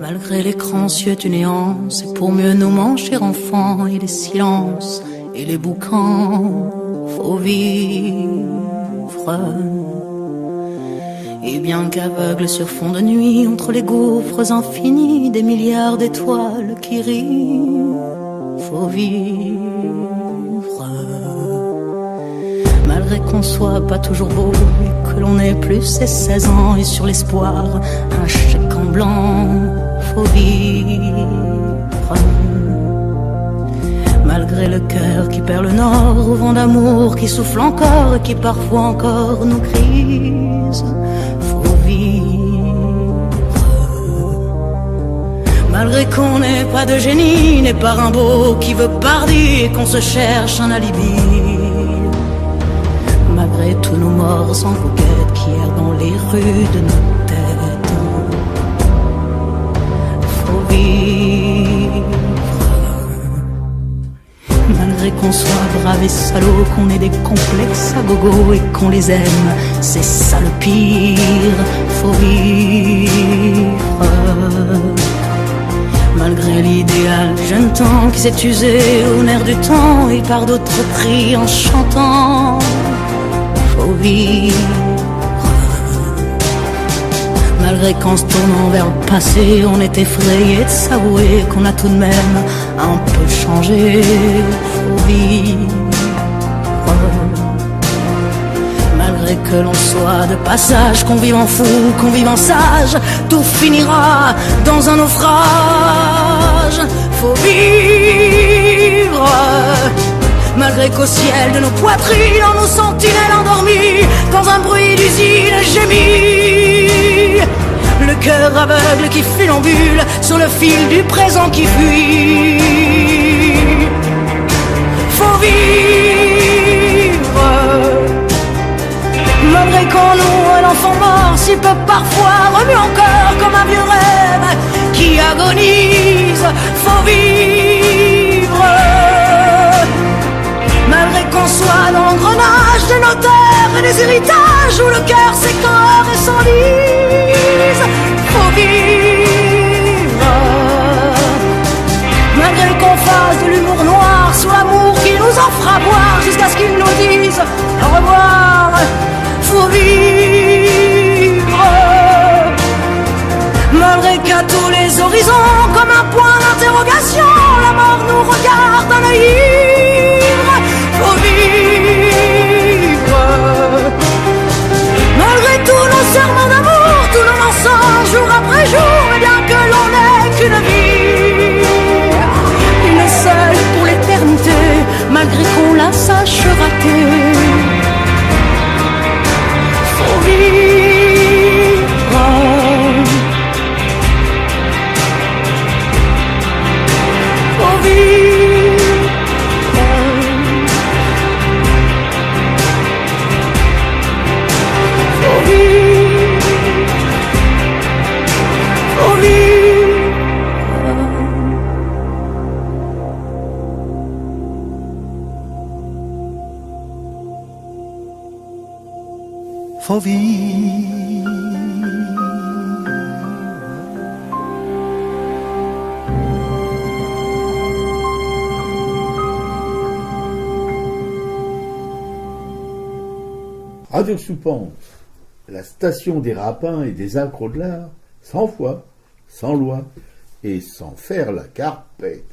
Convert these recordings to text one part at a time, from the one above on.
Malgré l'écran cieux du néant, c'est pour mieux nous manger enfants et les silences et les boucans, faut vivre. Et bien qu'aveugle sur fond de nuit, entre les gouffres infinis des milliards d'étoiles qui rient, faut vivre. Malgré qu'on soit pas toujours beau et que l'on ait plus ses 16 ans et sur l'espoir, un chèque en blanc, faut vivre. Malgré le cœur qui perd le nord, au vent d'amour qui souffle encore et qui parfois encore nous grise, faut vivre. Malgré qu'on n'ait pas de génie, n'est pas Rimbaud qui veut parler et qu'on se cherche un alibi. Malgré tous nos morts sans coquette qui errent dans les rues de nos têtes, faut vivre. Malgré qu'on soit brave et salaud, qu'on ait des complexes à gogo et qu'on les aime, c'est ça le pire, faut vivre. Malgré l'idéal du jeune temps qui s'est usé au nerf du temps et par d'autres pris en chantant, faut vivre. Malgré qu'en se tournant vers le passé, on est effrayé de s'avouer qu'on a tout de même un peu changé, faut vivre. Malgré que l'on soit de passage, qu'on vive en fou, qu'on vive en sage, tout finira dans un naufrage, faut vivre. Malgré qu'au ciel de nos poitrines, en nos sentinelles endormies, dans un bruit d'usine gémit, le cœur aveugle qui funambule sur le fil du présent qui fuit, faut vivre. Malgré qu'en nous un enfant mort si peu parfois remue encore comme un vieux rêve qui agonise, faut vivre. Malgré qu'on soit dans l'engrenage des notaires et des héritages où le cœur s'écore et s'enlise, faut vivre. Malgré qu'on fasse de l'humour noir sur l'amour qui nous en fera boire jusqu'à ce qu'ils nous disent au revoir, faut vivre. Malgré qu'à tous les horizons, comme un point d'interrogation, la mort nous regarde d'un œil ivre, faut vivre. Malgré tous nos serments d'amour, tous nos mensonges jour après jour, mais bien que l'on n'ait qu'une vie, une seule pour l'éternité, malgré qu'on la sache rater, faut vivre. Faut vivre. Faut vivre. Faut vivre. Faut vivre. Radio Soupente, la station des rapins et des accros de l'art, sans foi, sans loi et sans faire la carpette.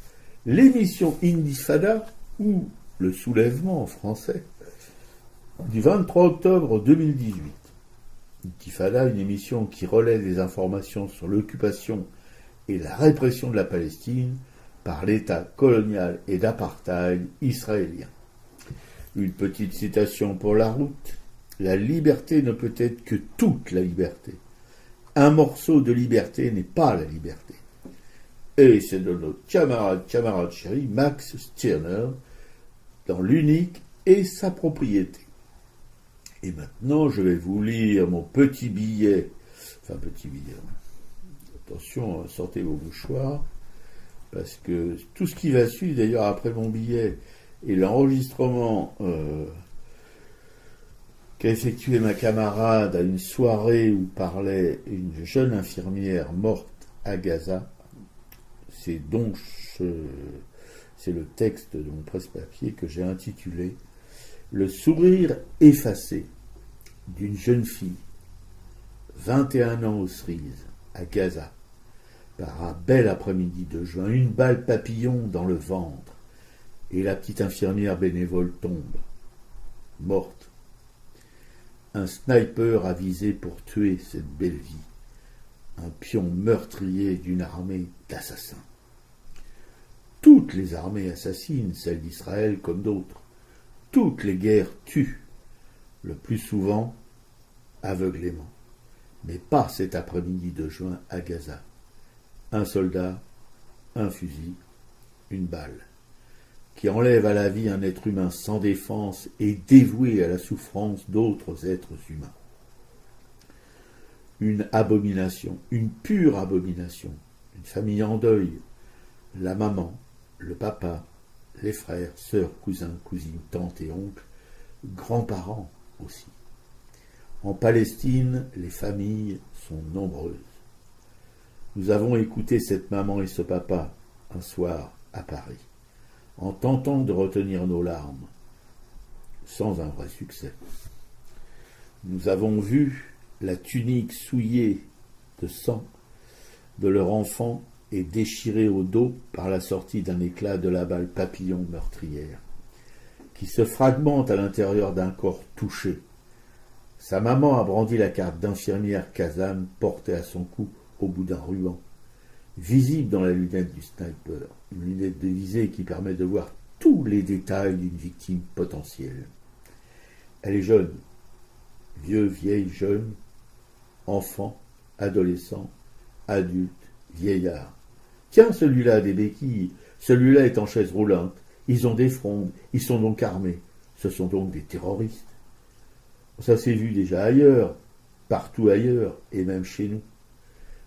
L'émission Indifada, ou le soulèvement en français, du 23 octobre 2018. Intifada, une émission qui relaie des informations sur l'occupation et la répression de la Palestine par l'État colonial et d'apartheid israélien. Une petite citation pour la route. La liberté ne peut être que toute la liberté. Un morceau de liberté n'est pas la liberté. Et c'est de notre camarade chéri, Max Stirner, dans L'unique et sa propriété. Et maintenant, je vais vous lire mon petit billet. Enfin, petit billet. Attention, sortez vos mouchoirs. Parce que tout ce qui va suivre, d'ailleurs, après mon billet, et l'enregistrement qu'a effectué ma camarade à une soirée où parlait une jeune infirmière morte à Gaza. C'est donc c'est le texte de mon presse-papier que j'ai intitulé « Le sourire effacé d'une jeune fille, 21 ans aux cerises, à Gaza, par un bel après-midi de juin, une balle papillon dans le ventre, et la petite infirmière bénévole tombe, morte. Un sniper a visé pour tuer cette belle vie, un pion meurtrier d'une armée d'assassins. Toutes les armées assassinent, celles d'Israël comme d'autres. Toutes les guerres tuent, le plus souvent aveuglément. Mais pas cet après-midi de juin à Gaza. Un soldat, un fusil, une balle, qui enlève à la vie un être humain sans défense et dévoué à la souffrance d'autres êtres humains. Une abomination, une pure abomination, une famille en deuil, la maman, le papa, les frères, sœurs, cousins, cousines, tantes et oncles, grands-parents aussi. En Palestine, les familles sont nombreuses. Nous avons écouté cette maman et ce papa un soir à Paris, en tentant de retenir nos larmes, sans un vrai succès. Nous avons vu la tunique souillée de sang de leur enfant et déchirée au dos par la sortie d'un éclat de la balle papillon meurtrière, qui se fragmente à l'intérieur d'un corps touché. Sa maman a brandi la carte d'infirmière Kazan portée à son cou au bout d'un ruban, visible dans la lunette du sniper, une lunette de visée qui permet de voir tous les détails d'une victime potentielle. Elle est jeune, vieux, vieille, jeune, enfant, adolescent, adulte, vieillard. Tiens, celui-là a des béquilles, celui-là est en chaise roulante, ils ont des frondes, ils sont donc armés, ce sont donc des terroristes. Ça s'est vu déjà ailleurs, partout ailleurs, et même chez nous.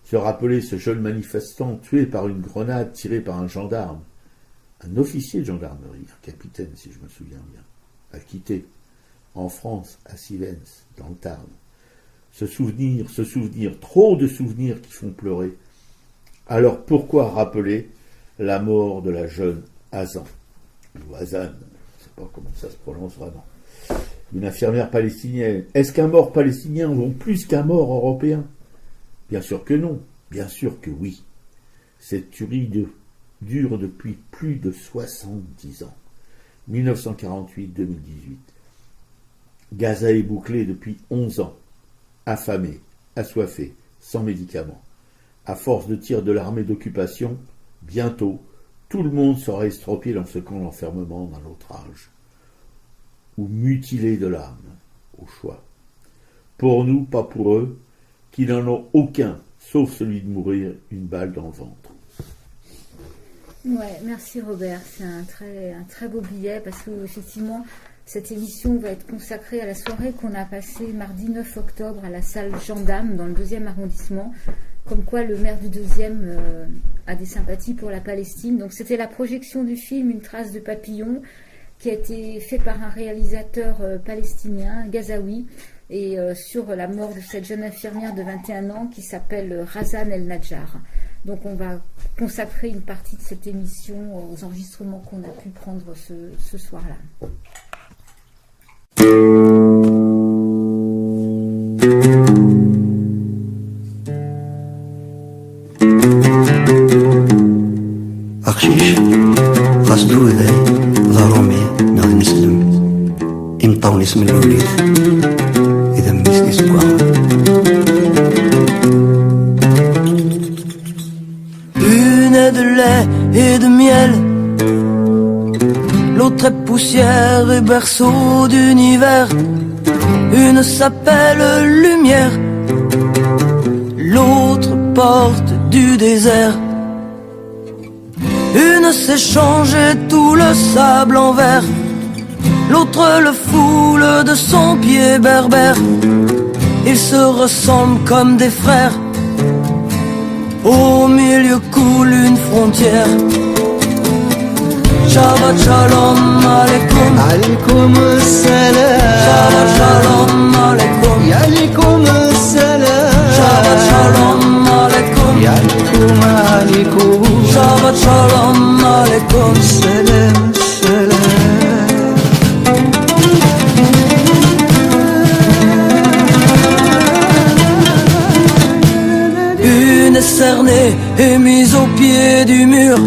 Se rappeler ce jeune manifestant tué par une grenade tirée par un gendarme, un officier de gendarmerie, un capitaine si je me souviens bien, a quitté, en France, à Sivens, dans le Tarn. Ce souvenir, trop de souvenirs qui font pleurer. Alors pourquoi rappeler la mort de la jeune Hazan, ou Hazan, je ne sais pas comment ça se prononce vraiment, une infirmière palestinienne. Est-ce qu'un mort palestinien vaut plus qu'un mort européen? Bien sûr que non, bien sûr que oui. Cette tuerie dure depuis plus de 70 ans, 1948-2018. Gaza est bouclé depuis 11 ans, affamé, assoiffé, sans médicaments. À force de tirs de l'armée d'occupation, bientôt, tout le monde sera estropié dans ce camp d'enfermement d'un autre âge, ou mutilé de l'âme, au choix. Pour nous, pas pour eux, qui n'en ont aucun, sauf celui de mourir une balle dans le ventre. Ouais, merci Robert, c'est un très beau billet, parce que effectivement, cette émission va être consacrée à la soirée qu'on a passée mardi 9 octobre à la salle Gendarme dans le 2e arrondissement, comme quoi le maire du 2e a des sympathies pour la Palestine. Donc c'était la projection du film Une trace de papillon, qui a été fait par un réalisateur palestinien, gazaoui, et sur la mort de cette jeune infirmière de 21 ans qui s'appelle Razan El Najjar. Donc on va consacrer une partie de cette émission aux enregistrements qu'on a pu prendre ce soir-là. أخشيش قصدو ذا ضرومي ناض نسلم إمطاون اسم الوليد إذا مسني سكواه. Une de lait et de miel, l'autre est poussière et berceau d'univers. Une s'appelle lumière, l'autre porte du désert. Une sait changer tout le sable en verre, l'autre le foule de son pied berbère. Ils se ressemblent comme des frères, au milieu coule une frontière. Shabbat shalom alaikum, alaikum salam. Shabbat shalom alaikum, alaikum salam. Shabbat shalom alaikum, alaikum cernée et mise au pied du mur.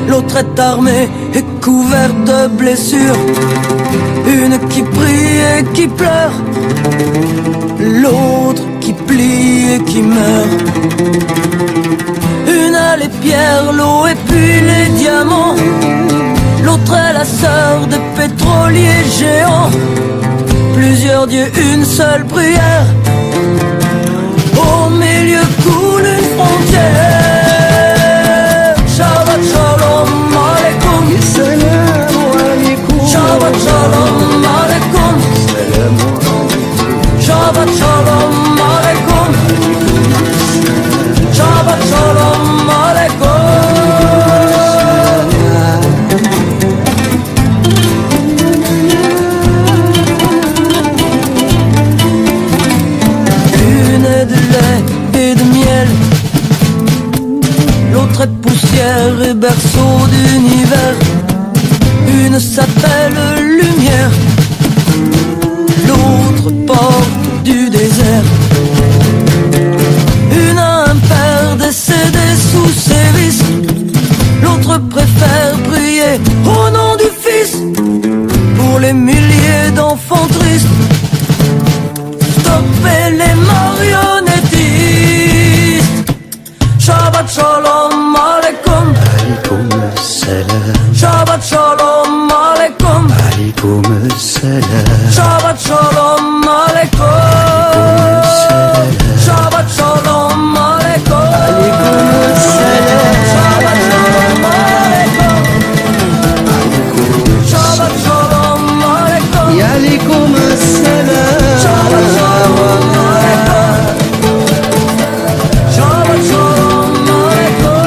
L'autre est armée et couverte de blessures. Une qui prie et qui pleure, l'autre qui plie et qui meurt. Une a les pierres, l'eau et puis les diamants. L'autre est la sœur des pétroliers géants. Plusieurs dieux, une seule prière. Au milieu coule une frontière. Shabbat shalom alaikum. Shabbat shalom alaikum. Shabbat shalom alaikum. Shabbat shalom alaikum. Une est de lait et de miel, l'autre est poussière et berceau d'univers. Une s'appelle lumière, l'autre porte du désert. Une a un père décédé sous sévices, l'autre préfère prier au nom du Fils. Pour les milliers d'enfants tristes, stoppez les marionnettistes. Shabbat shalom alaikum. Alaikum salam. Shabbat shalom alaikum. Alaikum salam. Shabbat shalom alaikum. Shabbat shalom alaikum. Alaikum salam. Shabbat shalom alaikum. Shabbat shalom alaikum. Ya alaikum salam. Shabbat shalom alaikum. Shabbat shalom alaikum.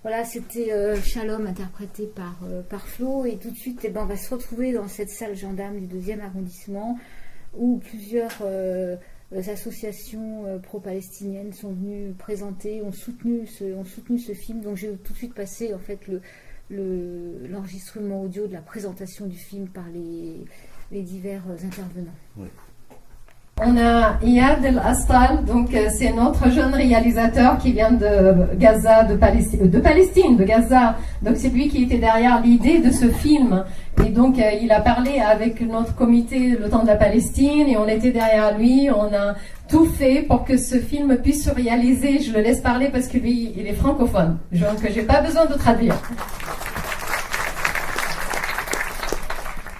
Voilà, c'était Shalom interprété par Flo. Et tout de suite, on va se retrouver dans cette salle gendarme du 2e arrondissement où plusieurs associations pro-palestiniennes sont venues présenter, ont soutenu ce film. Donc je vais tout de suite passer en fait l'enregistrement audio de la présentation du film par les divers intervenants. Oui. On a Iyad El Astal, donc c'est notre jeune réalisateur qui vient de Gaza, de Palestine, de Gaza. Donc c'est lui qui était derrière l'idée de ce film. Et donc il a parlé avec notre comité Le Temps de la Palestine et on était derrière lui. On a tout fait pour que ce film puisse se réaliser. Je le laisse parler parce que lui, il est francophone. Donc j'ai pas besoin de traduire.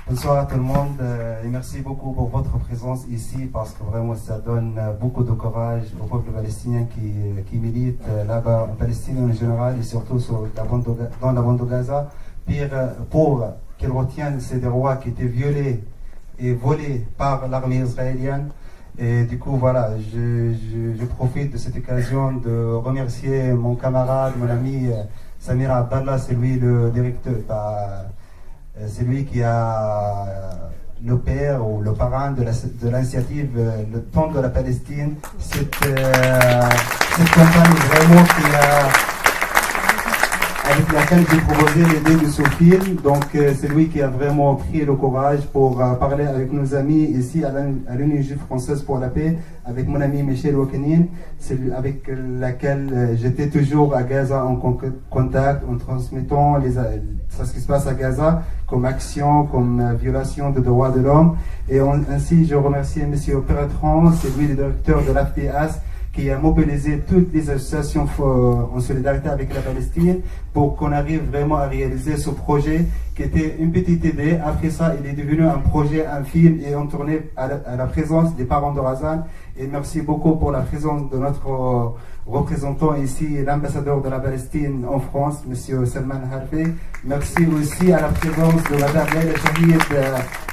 Bonsoir à tout le monde et merci beaucoup pour votre présence ici parce que vraiment ça donne beaucoup de courage au peuple palestinien qui milite là-bas en Palestine en général et surtout dans la bande de Gaza pour qu'ils retiennent ces droits qui étaient violés et volés par l'armée israélienne. Et du coup voilà, je profite de cette occasion de remercier mon camarade, mon ami Samir Abdallah, c'est lui le directeur. C'est lui qui a le père ou le parrain de l'initiative Le Temps de la Palestine. Cette campagne vraiment avec laquelle j'ai proposé l'idée de ce film. Donc c'est lui qui a vraiment pris le courage pour parler avec nos amis ici à l'Union juive française pour la paix, avec mon ami Michel Ouakenine, avec laquelle j'étais toujours à Gaza en contact, en transmettant ce qui se passe à Gaza comme action, comme violation des droits de l'homme. Et ainsi je remercie M. Bertrand, c'est lui le directeur de l'AFPAS, qui a mobilisé toutes les associations en solidarité avec la Palestine pour qu'on arrive vraiment à réaliser ce projet qui était une petite idée. Après ça, il est devenu un projet, un film et on tournait à la présence des parents de Razan. Et merci beaucoup pour la présence de notre représentant ici, l'ambassadeur de la Palestine en France, M. Salman Harfi. Merci aussi à la présence de Mme Leila Shahid,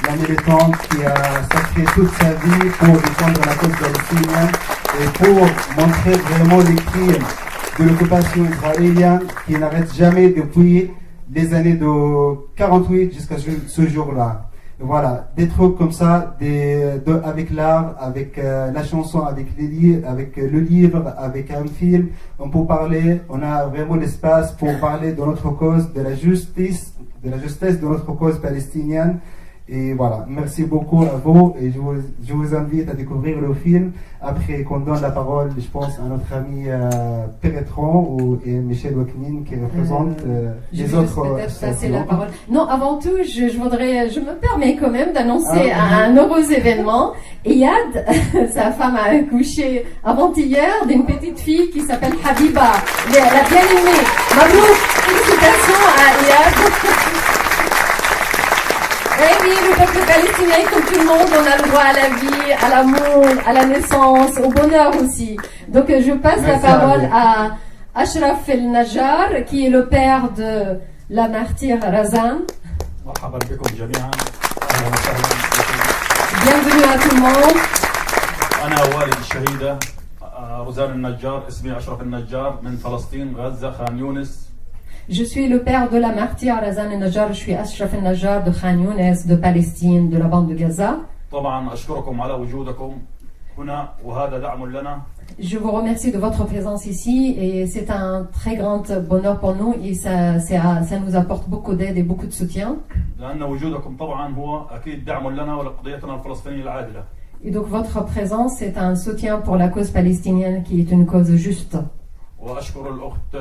la militante qui a sacré toute sa vie pour défendre la cause palestinienne et pour montrer vraiment les crimes de l'occupation israélienne qui n'arrête jamais depuis les années de 48 jusqu'à ce jour-là. Voilà, des trucs comme ça, avec l'art, avec la chanson, avec le livre, avec un film, on peut parler, on a vraiment l'espace pour parler de notre cause, de la justesse de notre cause palestinienne. Et voilà, merci beaucoup à vous et je vous invite à découvrir le film. Après qu'on donne la parole, je pense, à notre ami Perretron et Michel Waknin qui représente les autres. Peut-être passer la parole. Non, avant tout, je me permets quand même d'annoncer un heureux événement. Iyad, sa femme a accouché avant-hier d'une petite fille qui s'appelle Habiba, la bien-aimée. Mabrouk, félicitations à Iyad. Eh oui, le peuple palestinien, comme tout le monde, on a le droit à la vie, à l'amour, à la naissance, au bonheur aussi. Donc je passe la parole à Ashraf El-Najjar, qui est le père de la martyre Razan. Bienvenue à tout le monde. أنا والد الشهيدة رزان النجار، اسمي أشرف النجار من فلسطين غزة خان يونس. Je suis le père de la martyre Razan El-Najjar, je suis Ashraf El-Najjar de Khan Younes, de Palestine, de la bande de Gaza. طبعا أشكركم على وجودكم هنا وهذا دعم لنا. Je vous remercie de votre présence ici et c'est un très grand bonheur pour nous et ça nous apporte beaucoup d'aide et beaucoup de soutien. لأن وجودكم طبعا هو أكيد دعم لنا ولقضيتنا الفلسطينية العادلة. Et donc votre présence c'est un soutien pour la cause palestinienne qui est une cause juste. وأشكر الأخت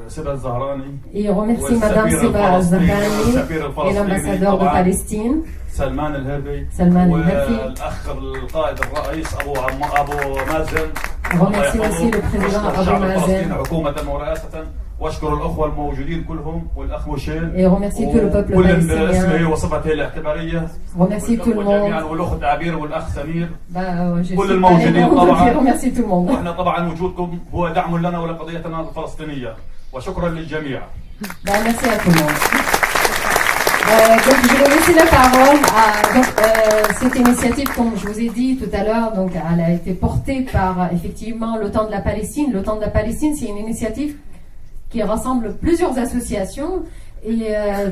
سبا الزهراني. Et remercie Madame Seba Zahrani et l'ambassadeur de Palestine. سلمان الهربي. والأخ القائد الرئيس أبو مازن. Remercie aussi le président Abou Mazen. حكومة ورئاسة. واشكر الاخوه الموجودين كلهم والاخ ميشيل. Et remercie tout le peuple palestinien. اسمه وصفته الاعتباريه. Remercie tout le monde. والاخت عبير والاخ سمير. كل الموجودين طبعا. Remercie tout le monde. واحنا طبعا وجودكم هو دعم لنا ولقضيتنا الفلسطينيه. وشكرا للجميع. Merci à tout le monde. Donc je vais laisser la parole à cette initiative, comme je vous ai dit tout à l'heure, donc elle a été portée par effectivement le Temps de la Palestine. Le Temps de la Palestine, c'est une initiative qui rassemble plusieurs associations et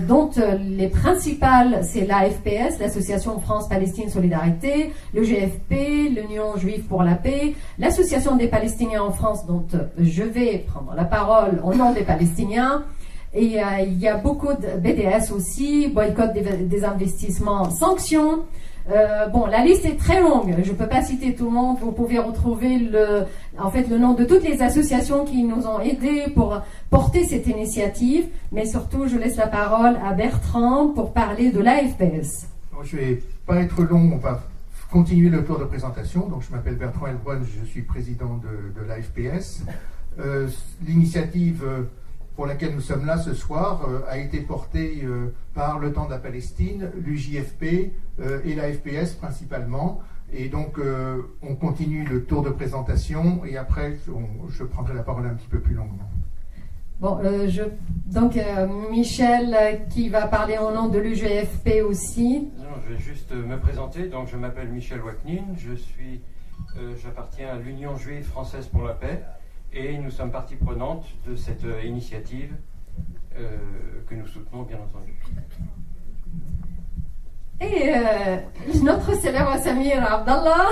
dont les principales, c'est l'AFPS, l'Association France-Palestine Solidarité, le GFP, l'Union Juive pour la Paix, l'Association des Palestiniens en France, dont je vais prendre la parole au nom des Palestiniens. Et il y a beaucoup de BDS aussi, boycott des investissements, sanctions. La liste est très longue. Je ne peux pas citer tout le monde. Vous pouvez retrouver le nom de toutes les associations qui nous ont aidés pour porter cette initiative. Mais surtout, je laisse la parole à Bertrand pour parler de l'AFPS. Je ne vais pas être long. On va continuer le tour de présentation. Donc, je m'appelle Bertrand Heilbronn. Je suis président de l'AFPS. L'initiative pour laquelle nous sommes là ce soir a été portée par le Temps de la Palestine, l'UJFP et la FPS principalement. Et donc on continue le tour de présentation et après je prendrai la parole un petit peu plus longuement. Donc Michel qui va parler au nom de l'UJFP aussi. Non, je vais juste me présenter. Donc je m'appelle Michel Waknin, j'appartiens à l'Union Juive Française pour la Paix. Et nous sommes partie prenante de cette initiative que nous soutenons, bien entendu. Et notre célèbre Samir Abdallah,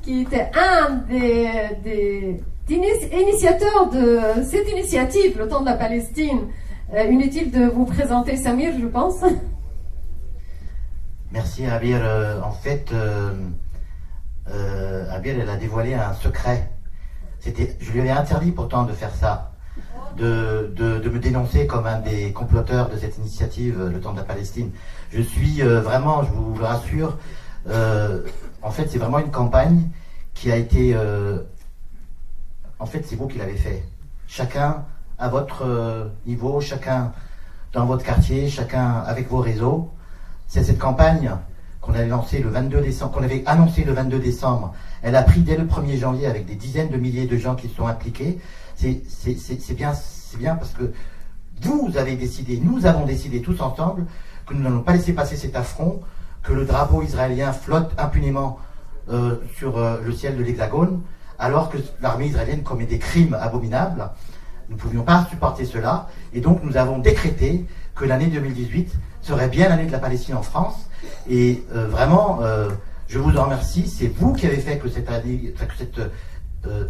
qui était un des initiateurs de cette initiative, le Temps de la Palestine. Inutile de vous présenter Samir, je pense. Merci Abir. En fait, Abir, elle a dévoilé un secret. Je lui avais interdit pourtant de faire ça, de me dénoncer comme un des comploteurs de cette initiative, le Temps de la Palestine. Je suis vraiment, je vous le rassure, en fait c'est vraiment une campagne qui a été, en fait c'est vous qui l'avez fait. Chacun à votre niveau, chacun dans votre quartier, chacun avec vos réseaux. C'est cette campagne qu'on avait lancée le 22 décembre, qu'on avait annoncé le 22 décembre. Elle a pris dès le 1er janvier avec des dizaines de milliers de gens qui se sont impliqués. C'est bien parce que vous avez décidé, nous avons décidé tous ensemble que nous n'allons pas laisser passer cet affront, que le drapeau israélien flotte impunément sur le ciel de l'Hexagone, alors que l'armée israélienne commet des crimes abominables. Nous ne pouvions pas supporter cela, et donc nous avons décrété que l'année 2018 serait bien l'année de la Palestine en France. Et vraiment, je vous en remercie. C'est vous qui avez fait que cette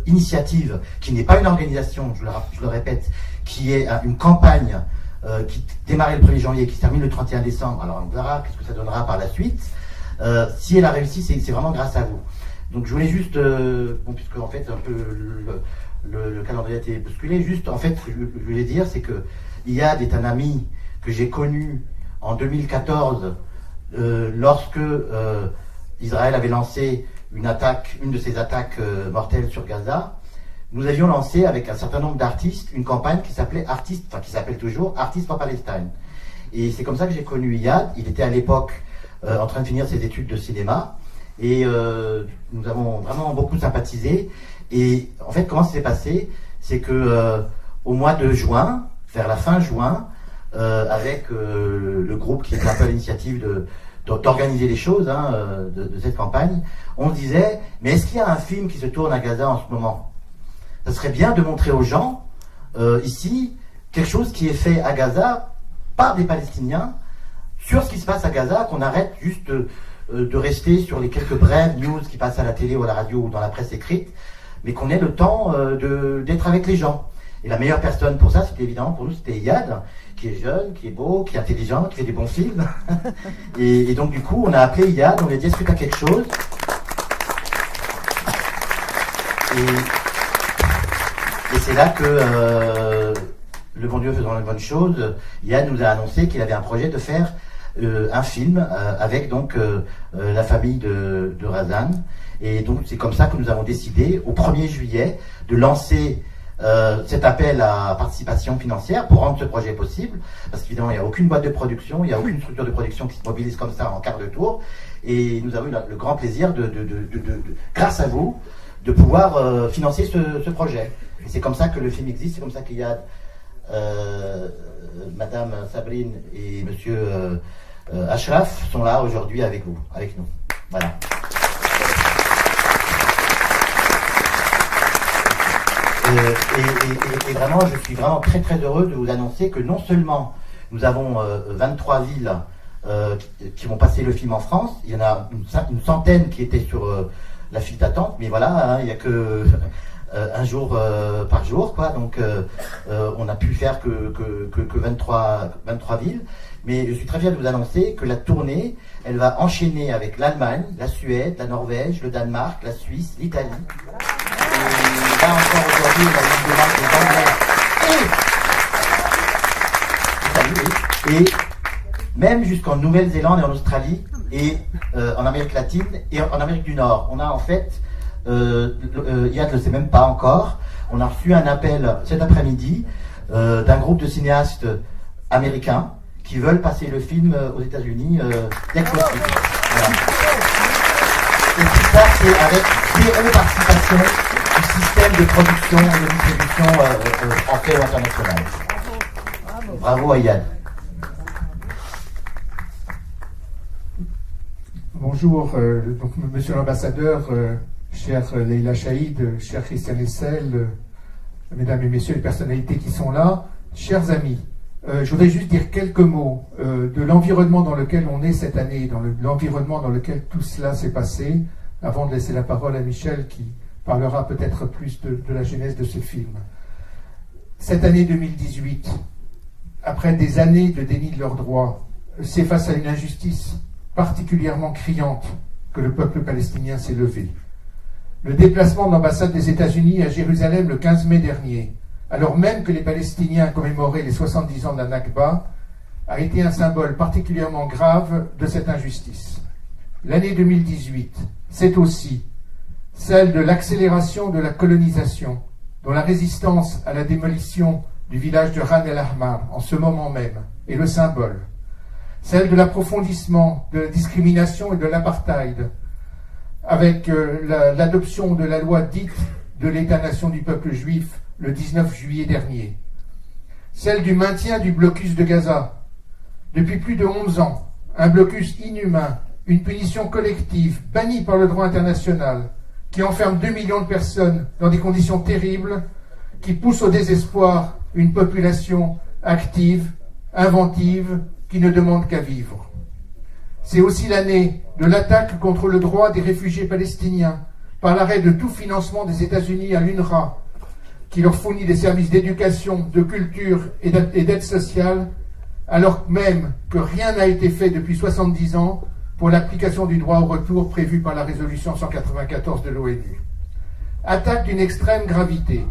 initiative, qui n'est pas une organisation, je le répète, qui est une campagne qui démarrait le 1er janvier et qui se termine le 31 décembre. Alors on verra qu'est-ce que ça donnera par la suite. Si elle a réussi, c'est vraiment grâce à vous. Donc je voulais juste, puisque en fait un peu le calendrier a été bousculé, juste en fait ce que je voulais dire, c'est que Iyad est un ami que j'ai connu en 2014 lorsque Israël avait lancé une de ses attaques mortelles sur Gaza. Nous avions lancé avec un certain nombre d'artistes une campagne qui s'appelait qui s'appelle toujours Artists for Palestine. Et c'est comme ça que j'ai connu Iyad. Il était à l'époque en train de finir ses études de cinéma. Et nous avons vraiment beaucoup sympathisé. Et en fait, comment ça s'est passé? C'est que au mois de juin, vers la fin juin, avec le groupe qui était un peu à l'initiative d'organiser les choses de cette campagne, on se disait, mais est-ce qu'il y a un film qui se tourne à Gaza en ce moment? Ça serait bien de montrer aux gens, ici, quelque chose qui est fait à Gaza par des Palestiniens, sur ce qui se passe à Gaza, qu'on arrête juste de rester sur les quelques brèves news qui passent à la télé ou à la radio ou dans la presse écrite, mais qu'on ait le temps d'être avec les gens. Et la meilleure personne pour ça, c'était évidemment pour nous, c'était Iyad, qui est jeune, qui est beau, qui est intelligent, qui fait des bons films. et donc du coup, on a appelé Iyad, on lui a dit, est-ce que tu as quelque chose? Et c'est là que le bon Dieu faisant la bonne chose, Iyad nous a annoncé qu'il avait un projet de faire un film avec donc la famille de Razan. Et donc c'est comme ça que nous avons décidé au 1er juillet de lancer cet appel à participation financière pour rendre ce projet possible, parce qu'évidemment il n'y a aucune boîte de production, il n'y a aucune structure de production qui se mobilise comme ça en quart de tour, et nous avons eu le grand plaisir grâce à vous, de pouvoir financer ce projet. Et c'est comme ça que le film existe, c'est comme ça qu'il y a Madame Sabrine et Monsieur Ashraf sont là aujourd'hui avec nous. Voilà. Et vraiment, je suis vraiment très très heureux de vous annoncer que non seulement nous avons 23 villes qui vont passer le film en France, il y en a une centaine qui étaient sur la file d'attente, mais voilà, il n'y a que un jour par jour, quoi. Donc on n'a pu faire que 23 villes. Mais je suis très fier de vous annoncer que la tournée, elle va enchaîner avec l'Allemagne, la Suède, la Norvège, le Danemark, la Suisse, l'Italie. Et là encore aujourd'hui, on a eu une demande des Anglais. Et même jusqu'en Nouvelle-Zélande et en Australie, et en Amérique latine et en Amérique du Nord. On a en fait, Iyad ne le sait même pas encore, on a reçu un appel cet après-midi d'un groupe de cinéastes américains qui veulent passer le film aux États-Unis dès que possible. Voilà. Et tout ça, c'est avec 0 participation du système de production et de distribution français ou international. Bravo à Iyad. Bonjour, donc, monsieur l'ambassadeur, cher Leila Chaïd, cher Christian Essel, mesdames et messieurs les personnalités qui sont là, chers amis. Je voudrais juste dire quelques mots de l'environnement dans lequel on est cette année, dans l'environnement dans lequel tout cela s'est passé, avant de laisser la parole à Michel qui parlera peut-être plus de la genèse de ce film. Cette année 2018, après des années de déni de leurs droits, c'est face à une injustice particulièrement criante que le peuple palestinien s'est levé. Le déplacement de l'ambassade des États-Unis à Jérusalem le 15 mai dernier, alors même que les Palestiniens commémoraient les 70 ans de la Nakba, a été un symbole particulièrement grave de cette injustice. L'année 2018, c'est aussi celle de l'accélération de la colonisation, dont la résistance à la démolition du village de Ran el-Ahmar, en ce moment même, est le symbole. Celle de l'approfondissement de la discrimination et de l'apartheid, avec l'adoption de la loi dite de l'État-nation du peuple juif le 19 juillet dernier. Celle du maintien du blocus de Gaza, depuis plus de 11 ans, un blocus inhumain, une punition collective, bannie par le droit international, qui enferme 2 millions de personnes dans des conditions terribles qui pousse au désespoir une population active, inventive, qui ne demande qu'à vivre. C'est aussi l'année de l'attaque contre le droit des réfugiés palestiniens par l'arrêt de tout financement des États-Unis à l'UNRWA, qui leur fournit des services d'éducation, de culture et d'aide sociale, alors même que rien n'a été fait depuis 70 ans pour l'application du droit au retour prévu par la résolution 194 de l'ONU. Attaque d'une extrême gravité,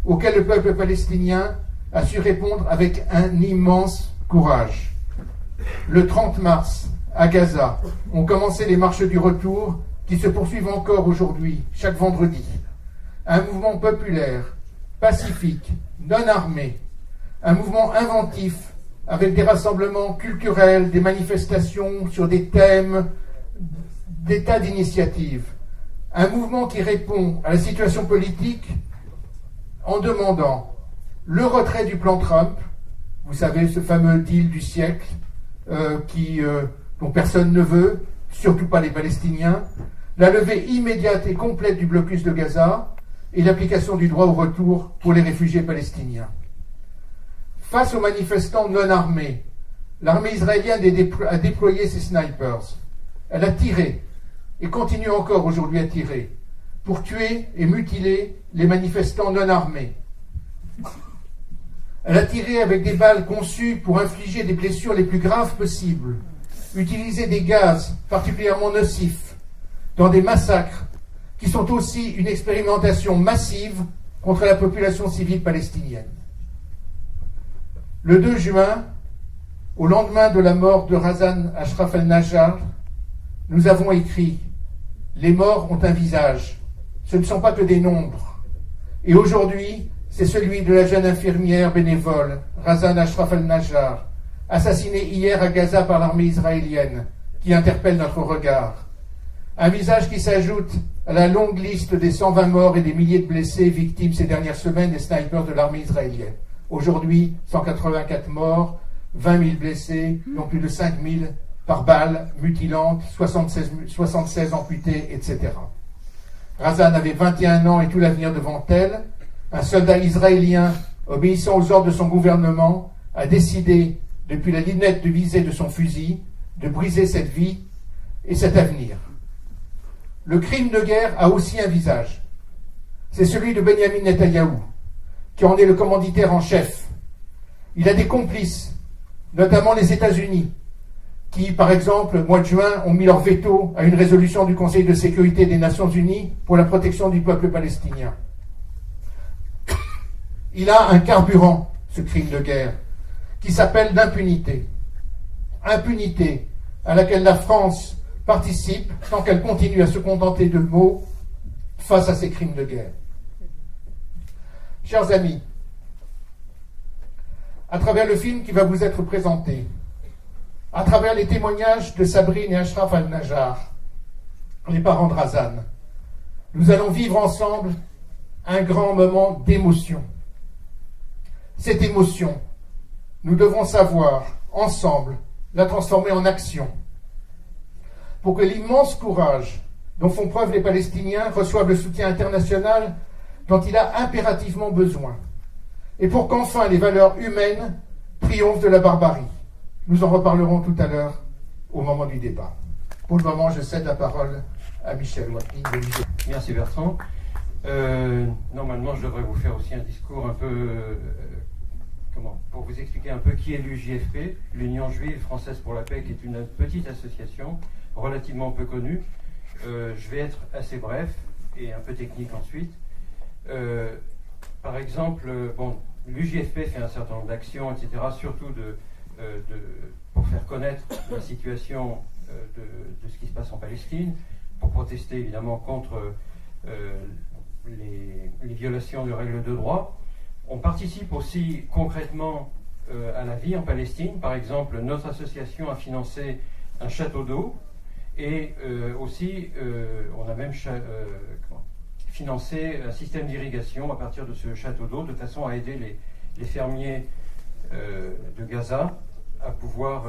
auquel le peuple palestinien a su répondre avec un immense courage. Le 30 mars, à Gaza, ont commencé les marches du retour qui se poursuivent encore aujourd'hui, chaque vendredi. Un mouvement populaire, pacifique, non armé, un mouvement inventif, avec des rassemblements culturels, des manifestations sur des thèmes, des tas d'initiatives. Un mouvement qui répond à la situation politique en demandant le retrait du plan Trump, vous savez, ce fameux deal du siècle dont personne ne veut, surtout pas les Palestiniens, la levée immédiate et complète du blocus de Gaza et l'application du droit au retour pour les réfugiés palestiniens. Face aux manifestants non armés, l'armée israélienne a déployé ses snipers. Elle a tiré et continue encore aujourd'hui à tirer pour tuer et mutiler les manifestants non armés. Elle a tiré avec des balles conçues pour infliger des blessures les plus graves possibles, utiliser des gaz particulièrement nocifs dans des massacres qui sont aussi une expérimentation massive contre la population civile palestinienne. Le 2 juin, au lendemain de la mort de Razan Ashraf al-Najjar, nous avons écrit « Les morts ont un visage, ce ne sont pas que des nombres. » Et aujourd'hui, c'est celui de la jeune infirmière bénévole, Razan Ashraf al-Najjar, assassinée hier à Gaza par l'armée israélienne, qui interpelle notre regard. Un visage qui s'ajoute à la longue liste des 120 morts et des milliers de blessés victimes ces dernières semaines des snipers de l'armée israélienne. Aujourd'hui, 184 morts, 20 000 blessés, dont plus de 5 000 par balle mutilante, 76 amputés, etc. Razan avait 21 ans et tout l'avenir devant elle. Un soldat israélien, obéissant aux ordres de son gouvernement, a décidé, depuis la lunette de visée de son fusil, de briser cette vie et cet avenir. Le crime de guerre a aussi un visage. C'est celui de Benyamin Netanyahou, qui en est le commanditaire en chef. Il a des complices, notamment les États-Unis, qui, par exemple, au mois de juin, ont mis leur veto à une résolution du Conseil de sécurité des Nations Unies pour la protection du peuple palestinien. Il a un carburant, ce crime de guerre, qui s'appelle l'impunité. Impunité à laquelle la France participe tant qu'elle continue à se contenter de mots face à ces crimes de guerre. Chers amis, à travers le film qui va vous être présenté, à travers les témoignages de Sabrine et Ashraf al-Najjar, les parents de Razan, nous allons vivre ensemble un grand moment d'émotion. Cette émotion, nous devons savoir, ensemble, la transformer en action, pour que l'immense courage dont font preuve les Palestiniens reçoive le soutien international dont il a impérativement besoin, et pour qu'enfin les valeurs humaines triomphent de la barbarie. Nous en reparlerons tout à l'heure au moment du débat. Pour le moment, je cède la parole à Michel Watkins. Merci Bertrand. Normalement, je devrais vous faire aussi un discours un peu... pour vous expliquer un peu qui est l'UJFP, l'Union Juive Française pour la Paix, qui est une petite association relativement peu connue. Je vais être assez bref et un peu technique ensuite. Par exemple, l'UJFP fait un certain nombre d'actions, etc., surtout pour faire connaître la situation de ce qui se passe en Palestine, pour protester évidemment contre les violations de règles de droit. On participe aussi concrètement à la vie en Palestine. Par exemple, notre association a financé un château d'eau et aussi on a même financé un système d'irrigation à partir de ce château d'eau, de façon à aider les fermiers de Gaza à pouvoir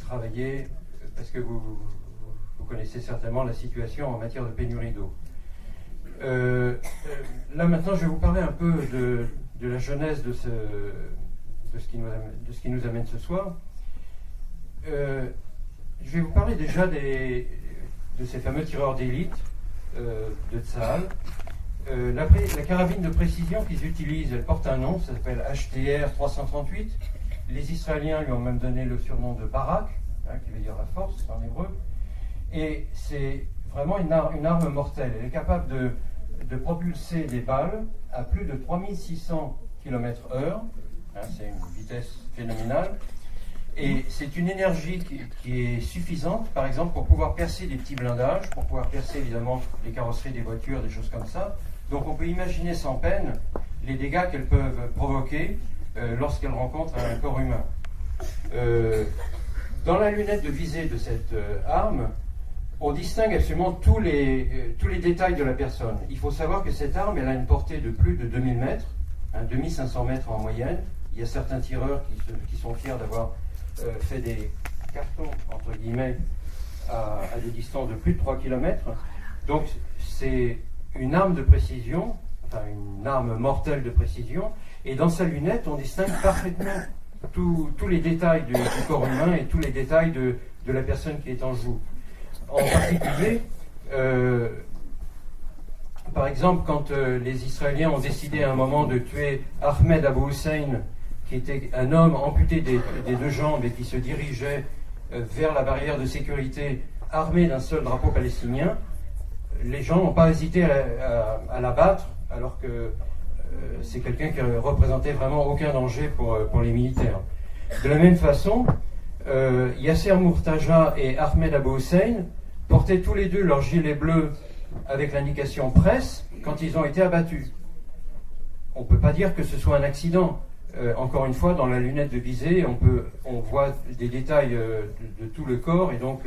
travailler, parce que vous connaissez certainement la situation en matière de pénurie d'eau. Là maintenant, je vais vous parler un peu de la genèse de ce qui nous amène ce soir. Je vais vous parler déjà de ces fameux tireurs d'élite de Tsahal. La carabine de précision qu'ils utilisent, elle porte un nom, ça s'appelle HTR 338. Les Israéliens lui ont même donné le surnom de Barak, qui veut dire la force en hébreu. Et c'est vraiment une arme mortelle. Elle est capable de propulser des balles à plus de 3600 km/h. C'est une vitesse phénoménale. Et c'est une énergie qui est suffisante, par exemple, pour pouvoir percer des petits blindages, pour pouvoir percer évidemment les carrosseries des voitures, des choses comme ça. Donc on peut imaginer sans peine les dégâts qu'elles peuvent provoquer lorsqu'elles rencontrent un corps humain. Dans la lunette de visée de cette arme, on distingue absolument tous les détails de la personne. Il faut savoir que cette arme, elle a une portée de plus de 2000 mètres, 2500 mètres en moyenne. Il y a certains tireurs qui sont fiers d'avoir fait des cartons, entre guillemets, à des distances de plus de 3 km. Donc c'est une arme de précision, enfin une arme mortelle de précision, et dans sa lunette, on distingue parfaitement tous les détails du corps humain et tous les détails de la personne qui est en joue. En particulier, par exemple, quand les Israéliens ont décidé à un moment de tuer Ahmed Abou Hussein, qui était un homme amputé des deux jambes et qui se dirigeait vers la barrière de sécurité armé d'un seul drapeau palestinien, les gens n'ont pas hésité à l'abattre, alors que c'est quelqu'un qui ne représentait vraiment aucun danger pour les militaires. De la même façon, Yasser Mourtaja et Ahmed Abou Hussein portaient tous les deux leur gilet bleu avec l'indication presse quand ils ont été abattus. On ne peut pas dire que ce soit un accident. Encore une fois, dans la lunette de visée, on voit des détails de tout le corps, et donc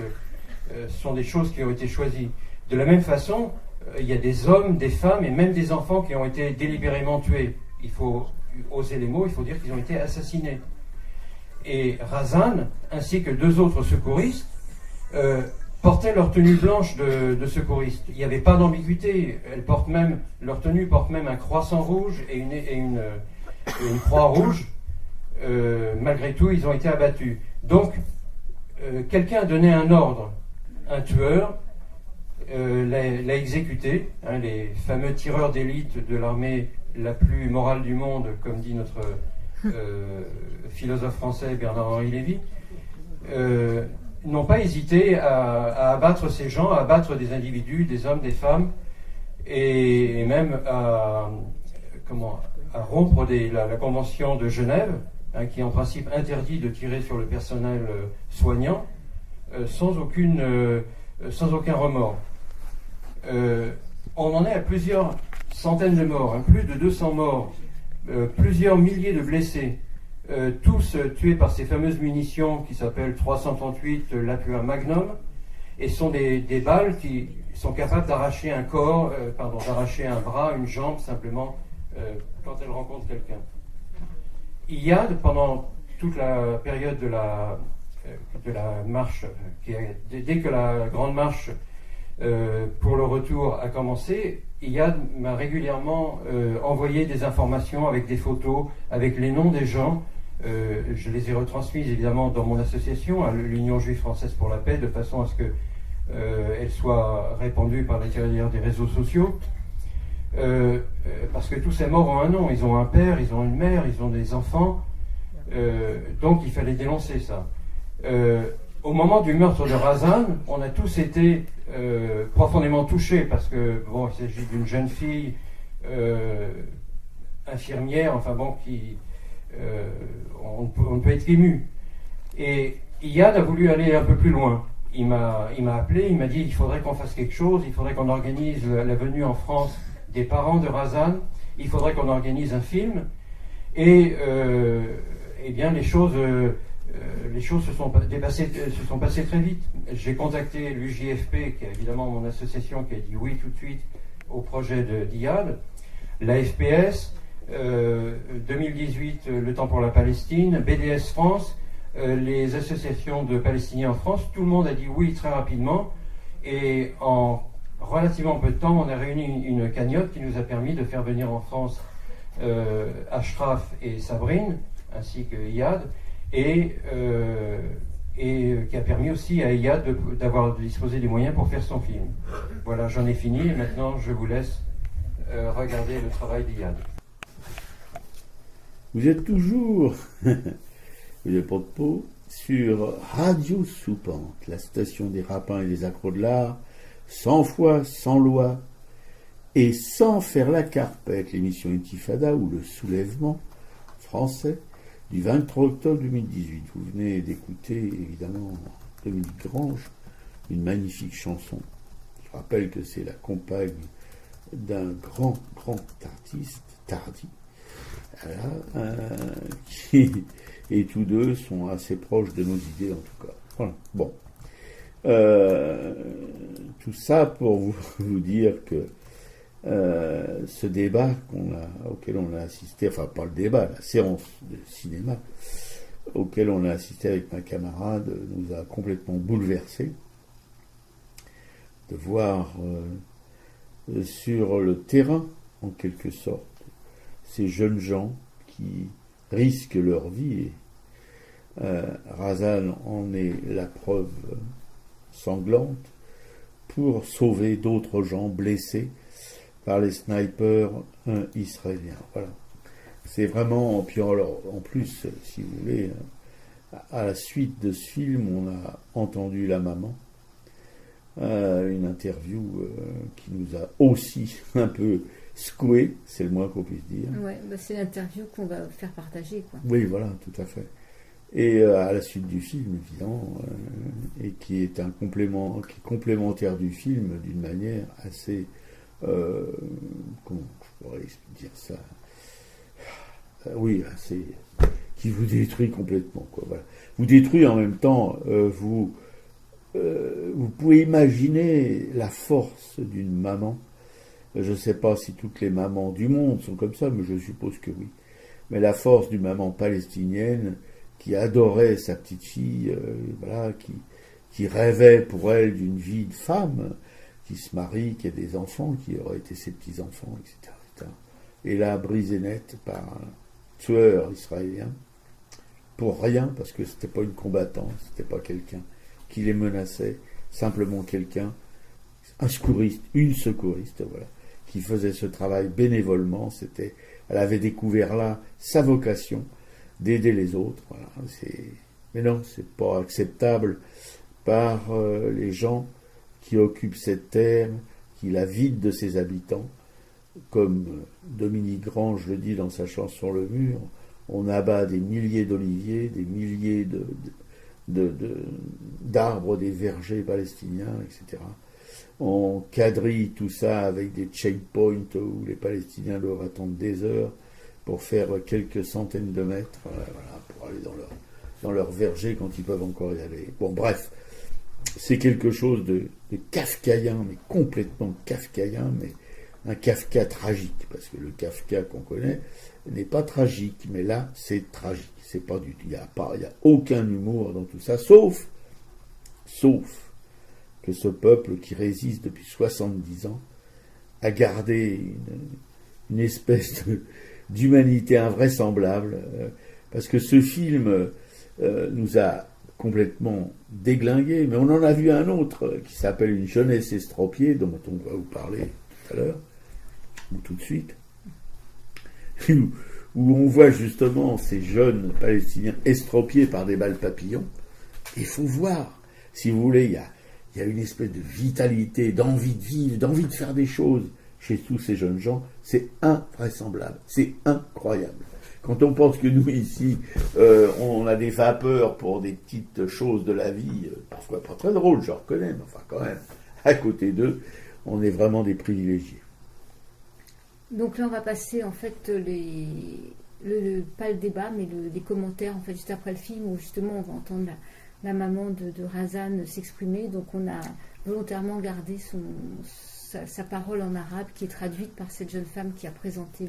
ce sont des choses qui ont été choisies. De la même façon, il y a des hommes, des femmes et même des enfants qui ont été délibérément tués. Il faut oser les mots, il faut dire qu'ils ont été assassinés. Et Razan, ainsi que deux autres secouristes, portaient leur tenue blanche de secouristes. Il n'y avait pas d'ambiguïté. Leur tenue porte même un croissant rouge et une croix rouge. Malgré tout, ils ont été abattus. Donc, quelqu'un a donné un ordre. Un tueur l'a exécuté. Les fameux tireurs d'élite de l'armée la plus morale du monde, comme dit notre philosophe français Bernard-Henri Lévy, n'ont pas hésité à abattre ces gens, à abattre des individus, des hommes, des femmes, et même à rompre la Convention de Genève, qui en principe interdit de tirer sur le personnel soignant, sans aucun remords. On en est à plusieurs centaines de morts, plus de 200 morts, plusieurs milliers de blessés, tous tués par ces fameuses munitions qui s'appellent 338 Lapua Magnum, et sont des balles qui sont capables d'arracher un corps, d'arracher un bras, une jambe, simplement, quand elles rencontrent quelqu'un. Iyad, pendant toute la période de la marche, dès que la grande marche pour le retour a commencé, Iyad m'a régulièrement envoyé des informations avec des photos, avec les noms des gens. Je les ai retransmises évidemment dans mon association, à l'Union Juive Française pour la Paix, de façon à ce qu'elle soit répandue par l'intérieur des réseaux sociaux. Parce que tous ces morts ont un nom, ils ont un père, ils ont une mère, ils ont des enfants, donc il fallait dénoncer ça. Au moment du meurtre de Razan, on a tous été profondément touchés, parce que il s'agit d'une jeune fille infirmière, on peut être ému. Et Iyad a voulu aller un peu plus loin. Il m'a appelé, il m'a dit il faudrait qu'on fasse quelque chose, il faudrait qu'on organise la venue en France des parents de Razan, il faudrait qu'on organise un film, et bien les choses se sont passées très vite. J'ai contacté l'UJFP, qui est évidemment mon association, qui a dit oui tout de suite au projet d'Iyad, la FPS, 2018 Le Temps pour la Palestine, BDS France, les associations de Palestiniens en France, tout le monde a dit oui très rapidement, et en relativement peu de temps, on a réuni une cagnotte qui nous a permis de faire venir en France Ashraf et Sabrine, ainsi que Iyad, et qui a permis aussi à Iyad d'avoir disposé des moyens pour faire son film. Voilà, j'en ai fini, et maintenant je vous laisse regarder le travail d'Iyad. Vous êtes toujours, vous n'avez pas de peau, sur Radio Soupente, la station des rapins et des accros de l'art, 100 fois, sans loi, et sans faire la carpette, l'émission Intifada ou le soulèvement français du 23 octobre 2018. Vous venez d'écouter, évidemment, Dominique Grange, une magnifique chanson. Je rappelle que c'est la compagne d'un grand artiste, Tardy, voilà, et tous deux sont assez proches de nos idées, en tout cas. Voilà. Bon. Tout ça pour vous dire que ce débat auquel on a assisté, enfin pas le débat, la séance de cinéma auquel on a assisté avec ma camarade nous a complètement bouleversés. De voir sur le terrain, en quelque sorte, ces jeunes gens qui risquent leur vie. Et Razan en est la preuve sanglante pour sauver d'autres gens blessés par les snipers israéliens. Voilà. C'est vraiment, puis alors, en plus, si vous voulez, à la suite de ce film, on a entendu la maman, une interview qui nous a aussi un peu secoué, c'est le moins qu'on puisse dire. Ouais, bah c'est l'interview qu'on va faire partager, quoi. Oui, voilà, tout à fait. Et à la suite du film, évidemment, et qui est un complément, qui est complémentaire du film d'une manière assez, comment je pourrais dire ça, oui, assez, qui vous détruit complètement, quoi. Voilà. Vous détruit en même temps, vous pouvez imaginer la force d'une maman. Je ne sais pas si toutes les mamans du monde sont comme ça, mais je suppose que oui. Mais la force d'une maman palestinienne qui adorait sa petite fille, voilà, qui rêvait pour elle d'une vie de femme, qui se marie, qui a des enfants, qui auraient été ses petits-enfants, etc., etc. Et là, brisée net par un tueur israélien, pour rien, parce que c'était pas une combattante, c'était pas quelqu'un qui les menaçait, simplement quelqu'un, un secouriste, une secouriste, voilà, qui faisait ce travail bénévolement. Elle avait découvert là sa vocation d'aider les autres. Voilà. Mais non, c'est pas acceptable par les gens qui occupent cette terre, qui la vident de ses habitants. Comme Dominique Grange le dit dans sa chanson Le Mur, on abat des milliers d'oliviers, des milliers d'arbres des vergers palestiniens, etc. On quadrille tout ça avec des checkpoints où les Palestiniens doivent attendre des heures pour faire quelques centaines de mètres, voilà, pour aller dans leur verger quand ils peuvent encore y aller. Bon, bref, c'est quelque chose de kafkaïen, mais complètement kafkaïen, mais un Kafka tragique, parce que le Kafka qu'on connaît n'est pas tragique, mais là, c'est tragique. C'est pas du tout, il y a aucun humour dans tout ça, sauf que ce peuple qui résiste depuis 70 ans a gardé une espèce d'humanité invraisemblable, parce que ce film nous a complètement déglingués, mais on en a vu un autre qui s'appelle Une jeunesse estropiée, dont on va vous parler tout à l'heure, ou tout de suite, où on voit justement ces jeunes Palestiniens estropiés par des balles papillons. Il faut voir, si vous voulez, il y a une espèce de vitalité, d'envie de vivre, d'envie de faire des choses chez tous ces jeunes gens. C'est invraisemblable, c'est incroyable. Quand on pense que nous, ici, on a des vapeurs pour des petites choses de la vie, parfois pas très drôles, je reconnais, mais enfin quand même, à côté d'eux, on est vraiment des privilégiés. Donc là, on va passer, en fait, pas le débat, mais les commentaires, en fait, juste après le film, où justement, on va entendre la maman de Razan s'exprimer. Donc on a volontairement gardé sa parole en arabe, qui est traduite par cette jeune femme qui a présenté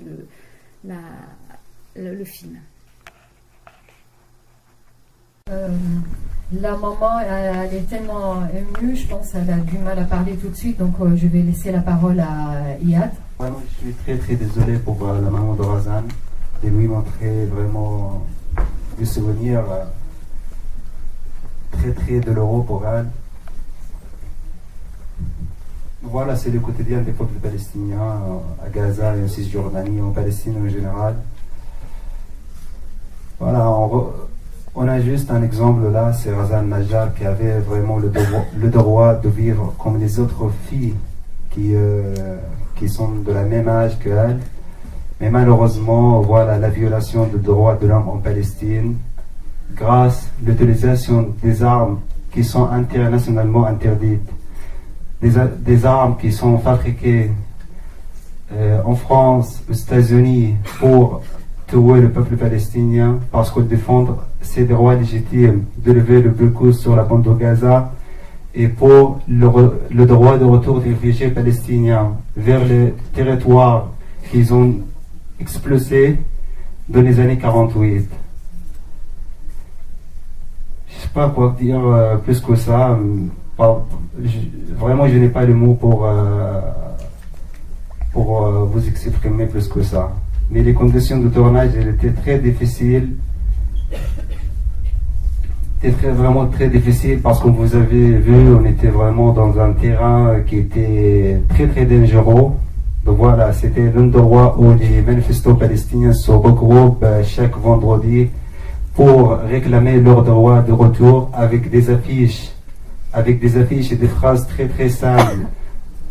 le film. La maman, elle est tellement émue, je pense qu'elle a du mal à parler tout de suite, donc je vais laisser la parole à Iyad. Vraiment, je suis très très désolé pour la maman de Razan, de lui montrer vraiment des souvenirs très très douloureux pour elle. Voilà, c'est le quotidien des peuples palestiniens à Gaza et en Cisjordanie, en Palestine en général. Voilà, on a juste un exemple là, c'est Razan Najjar qui avait vraiment le droit de vivre comme les autres filles qui sont de la même âge qu'elle. Mais malheureusement, voilà la violation des droits de l'homme en Palestine, grâce à l'utilisation des armes qui sont internationalement interdites. Des armes qui sont fabriquées en France, aux États-Unis, pour tuer le peuple palestinien, parce qu'ils défendent ses droits légitimes de lever le blocus sur la bande de Gaza et pour le droit de retour des réfugiés palestiniens vers les territoires qu'ils ont explosés dans les années 48. Je ne sais pas quoi dire plus que ça. Vraiment, je n'ai pas le mot pour vous exprimer plus que ça. Mais les conditions de tournage, elles étaient très difficiles. C'était vraiment très difficile parce que vous avez vu, on était vraiment dans un terrain qui était très très dangereux. Donc voilà, c'était l'endroit où les manifestants palestiniens se regroupent chaque vendredi pour réclamer leur droit de retour avec des affiches et des phrases très très simples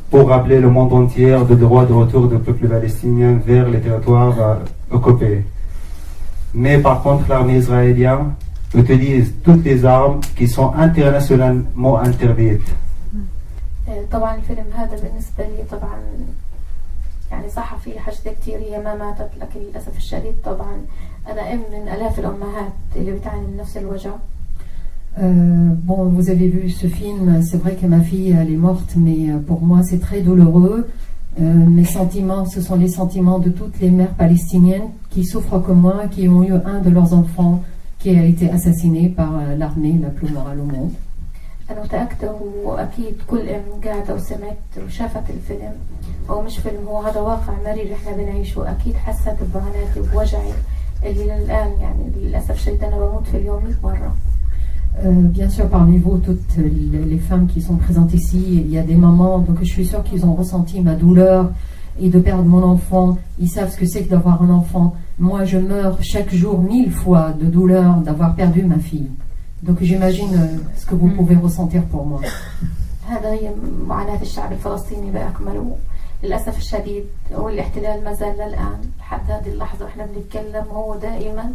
pour rappeler le monde entier le droit de retour du peuple palestinien vers les territoires occupés. Mais par contre, l'armée israélienne utilise toutes les armes qui sont internationalement interdites. طبعا الفيلم هذا بالنسبة لي طبعا يعني صح في حاجات كتير هي ما ماتت لكن للأسف الشديد طبعا أنا أم من آلاف الأمهات اللي بتعاني من نفس الوجع. Bon, vous avez vu ce film, c'est vrai que ma fille elle est morte, mais pour moi c'est très douloureux. Mes sentiments, ce sont les sentiments de toutes les mères palestiniennes qui souffrent comme moi, qui ont eu un de leurs enfants qui a été assassiné par l'armée la plus morale au monde. أنا متأكدة وأكيد كل أم قاعدة وسمعت وشافت الفيلم، هو مش فيلم، هو هذا واقع مرير إحنا بنعيشه، وأكيد حست بمعاناتي وبوجعي اللي الآن يعني للأسف الشديد أنا بموت في اليوم 100 مرة. Bien sûr, parmi vous, toutes les femmes qui sont présentes ici, il y a des mamans, donc je suis sûre qu'ils ont ressenti ma douleur et de perdre mon enfant. Ils savent ce que c'est que d'avoir un enfant. Moi, je meurs chaque jour 1000 fois de douleur d'avoir perdu ma fille. Donc j'imagine ce que vous pouvez ressentir pour moi. هذا هي معاناة الشعب الفلسطيني بأكمله. للأسف الشديد هو الاحتلال ما زال للآن لحد هذه اللحظة احنا بنتكلم هو دائما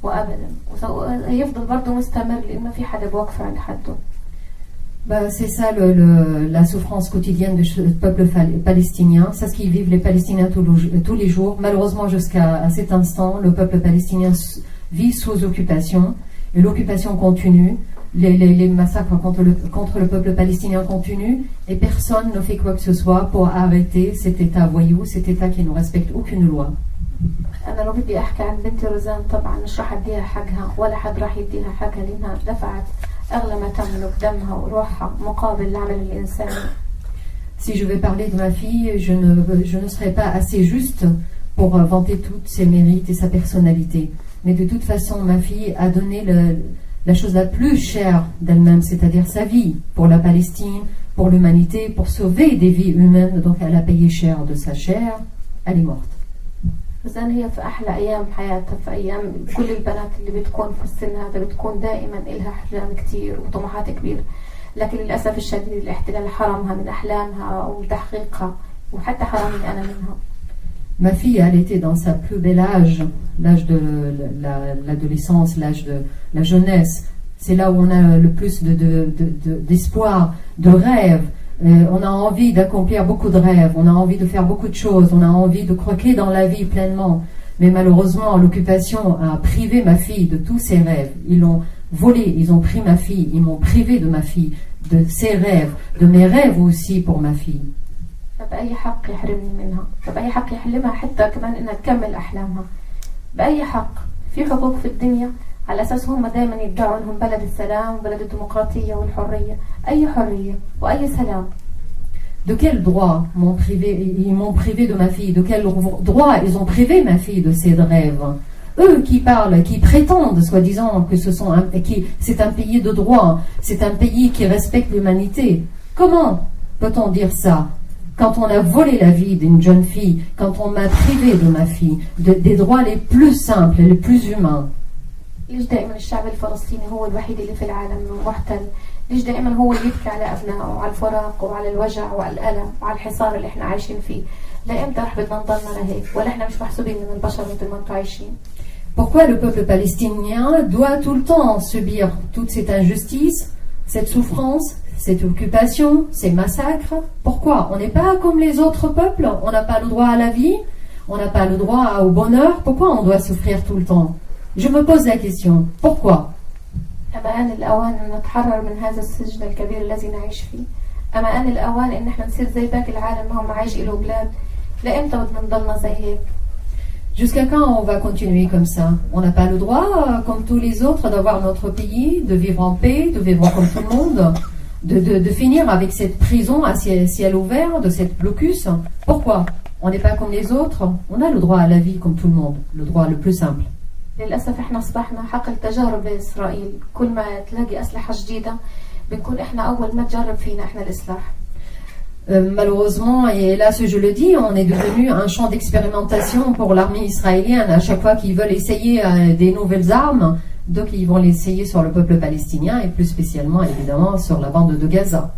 وأبدا ويفضل برضه مستمر لأن ما في حدا بوقف عند حده. C'est ça la souffrance quotidienne de ce peuple palestinien. C'est ce qu'ils vivent les Palestiniens tous les jours. Malheureusement, jusqu'à cet instant, le peuple palestinien vit sous occupation. Et l'occupation continue. Les massacres contre le peuple palestinien continuent. Et personne ne fait quoi que ce soit pour arrêter cet État voyou, cet État qui ne respecte aucune loi. أنا لو بدي أحكي عن بنتي روزان طبعا مش راح أديها حقها ولا حد راح يديها حقها لأنها دفعت أغلى ما تملك دمها وروحها مقابل العمل الإنساني. Si je vais parler de ma fille, je ne serai pas assez juste pour vanter tous ses mérites et sa personnalité. Mais de toute façon, ma fille a donné la chose la plus chère d'elle-même, c'est-à-dire sa vie pour la Palestine, pour l'humanité, pour sauver des vies humaines. Donc elle a payé cher de sa chair, elle est morte. روزان هي في أحلى أيام حياتها، في أيام كل البنات اللي بتكون في السن هذا بتكون دائما إلها أحلام كتير وطموحات كبيرة، لكن للأسف الشديد الاحتلال حرمها من أحلامها وتحقيقها وحتى حرمني أنا منها. Ma fille, elle était dans sa plus bel âge, l'âge de l'adolescence, l'âge de la jeunesse. C'est là où on a le plus d'espoir, de rêve. On a envie d'accomplir beaucoup de rêves, on a envie de faire beaucoup de choses, on a envie de croquer dans la vie pleinement. Mais malheureusement, l'occupation a privé ma fille de tous ses rêves. Ils l'ont volé, ils ont pris ma fille, ils m'ont privé de ma fille, de ses rêves, de mes rêves aussi pour ma fille. بأي حق يحرمني منها؟ بأي حق يحلمها حتى كمان إنها تكمل أحلامها؟ بأي حق؟ في حقوق في الدنيا على أساس هم دائما يدعوا أنهم بلد السلام وبلد الديمقراطية والحرية. أي حرية وأي سلام؟ De quel droit ils m'ont privé de ma fille? De quel droit ils ont privé ma fille de ses rêves? Eux qui parlent, qui prétendent, soi-disant, que c'est un pays de droit, c'est un pays qui respecte l'humanité. Comment peut-on dire ça quand on a volé la vie d'une jeune fille, quand on m'a privé de ma fille, des droits les plus simples, les plus humains? ليش دائما الشعب الفلسطيني هو الوحيد اللي في العالم محتل؟ ليش دائما هو اللي يبكي على أبنائه وعلى الفراق وعلى الوجع وعلى الألم وعلى الحصار اللي احنا عايشين فيه؟ لإمتى رح بدنا نضلنا لهيك؟ ولا احنا مش محسوبين من البشر مثل ما انتم عايشين؟ Pourquoi le peuple palestinien doit tout le temps subir toute cette injustice, cette souffrance, cette occupation, ces massacres? Pourquoi? On n'est pas comme les autres peuples, on n'a pas le droit à la vie, on n'a pas le droit au bonheur. Pourquoi on doit souffrir tout le temps? Je me pose la question, pourquoi? أما آن الأوان أن نتحرر من هذا السجن الكبير الذي نعيش فيه. أما آن الأوان أن احنا نصير زي باقي العالم ما هم عايش له بلاد. لإمتى بدنا نضلنا زي هيك؟ Jusqu'à quand on va continuer comme ça? On n'a pas le droit, comme tous les autres, d'avoir notre pays, de vivre en paix, de vivre comme tout le monde, de finir avec cette prison à ciel ouvert, de cette blocus. Pourquoi? On n'est pas comme les autres. On a le droit à la vie comme tout le monde, le droit le plus simple. للأسف احنا أصبحنا حقل تجارب بإسرائيل. كل ما تلاقي أسلحة جديدة بنكون احنا أول ما تجرب فينا احنا الإسلاح. Malheureusement, et hélas je le dis, on est devenu un champ d'expérimentation pour l'armée israélienne. À chaque fois qu'ils veulent essayer des nouvelles armes, donc ils vont l'essayer sur le peuple palestinien et plus spécialement évidemment sur la bande de Gaza.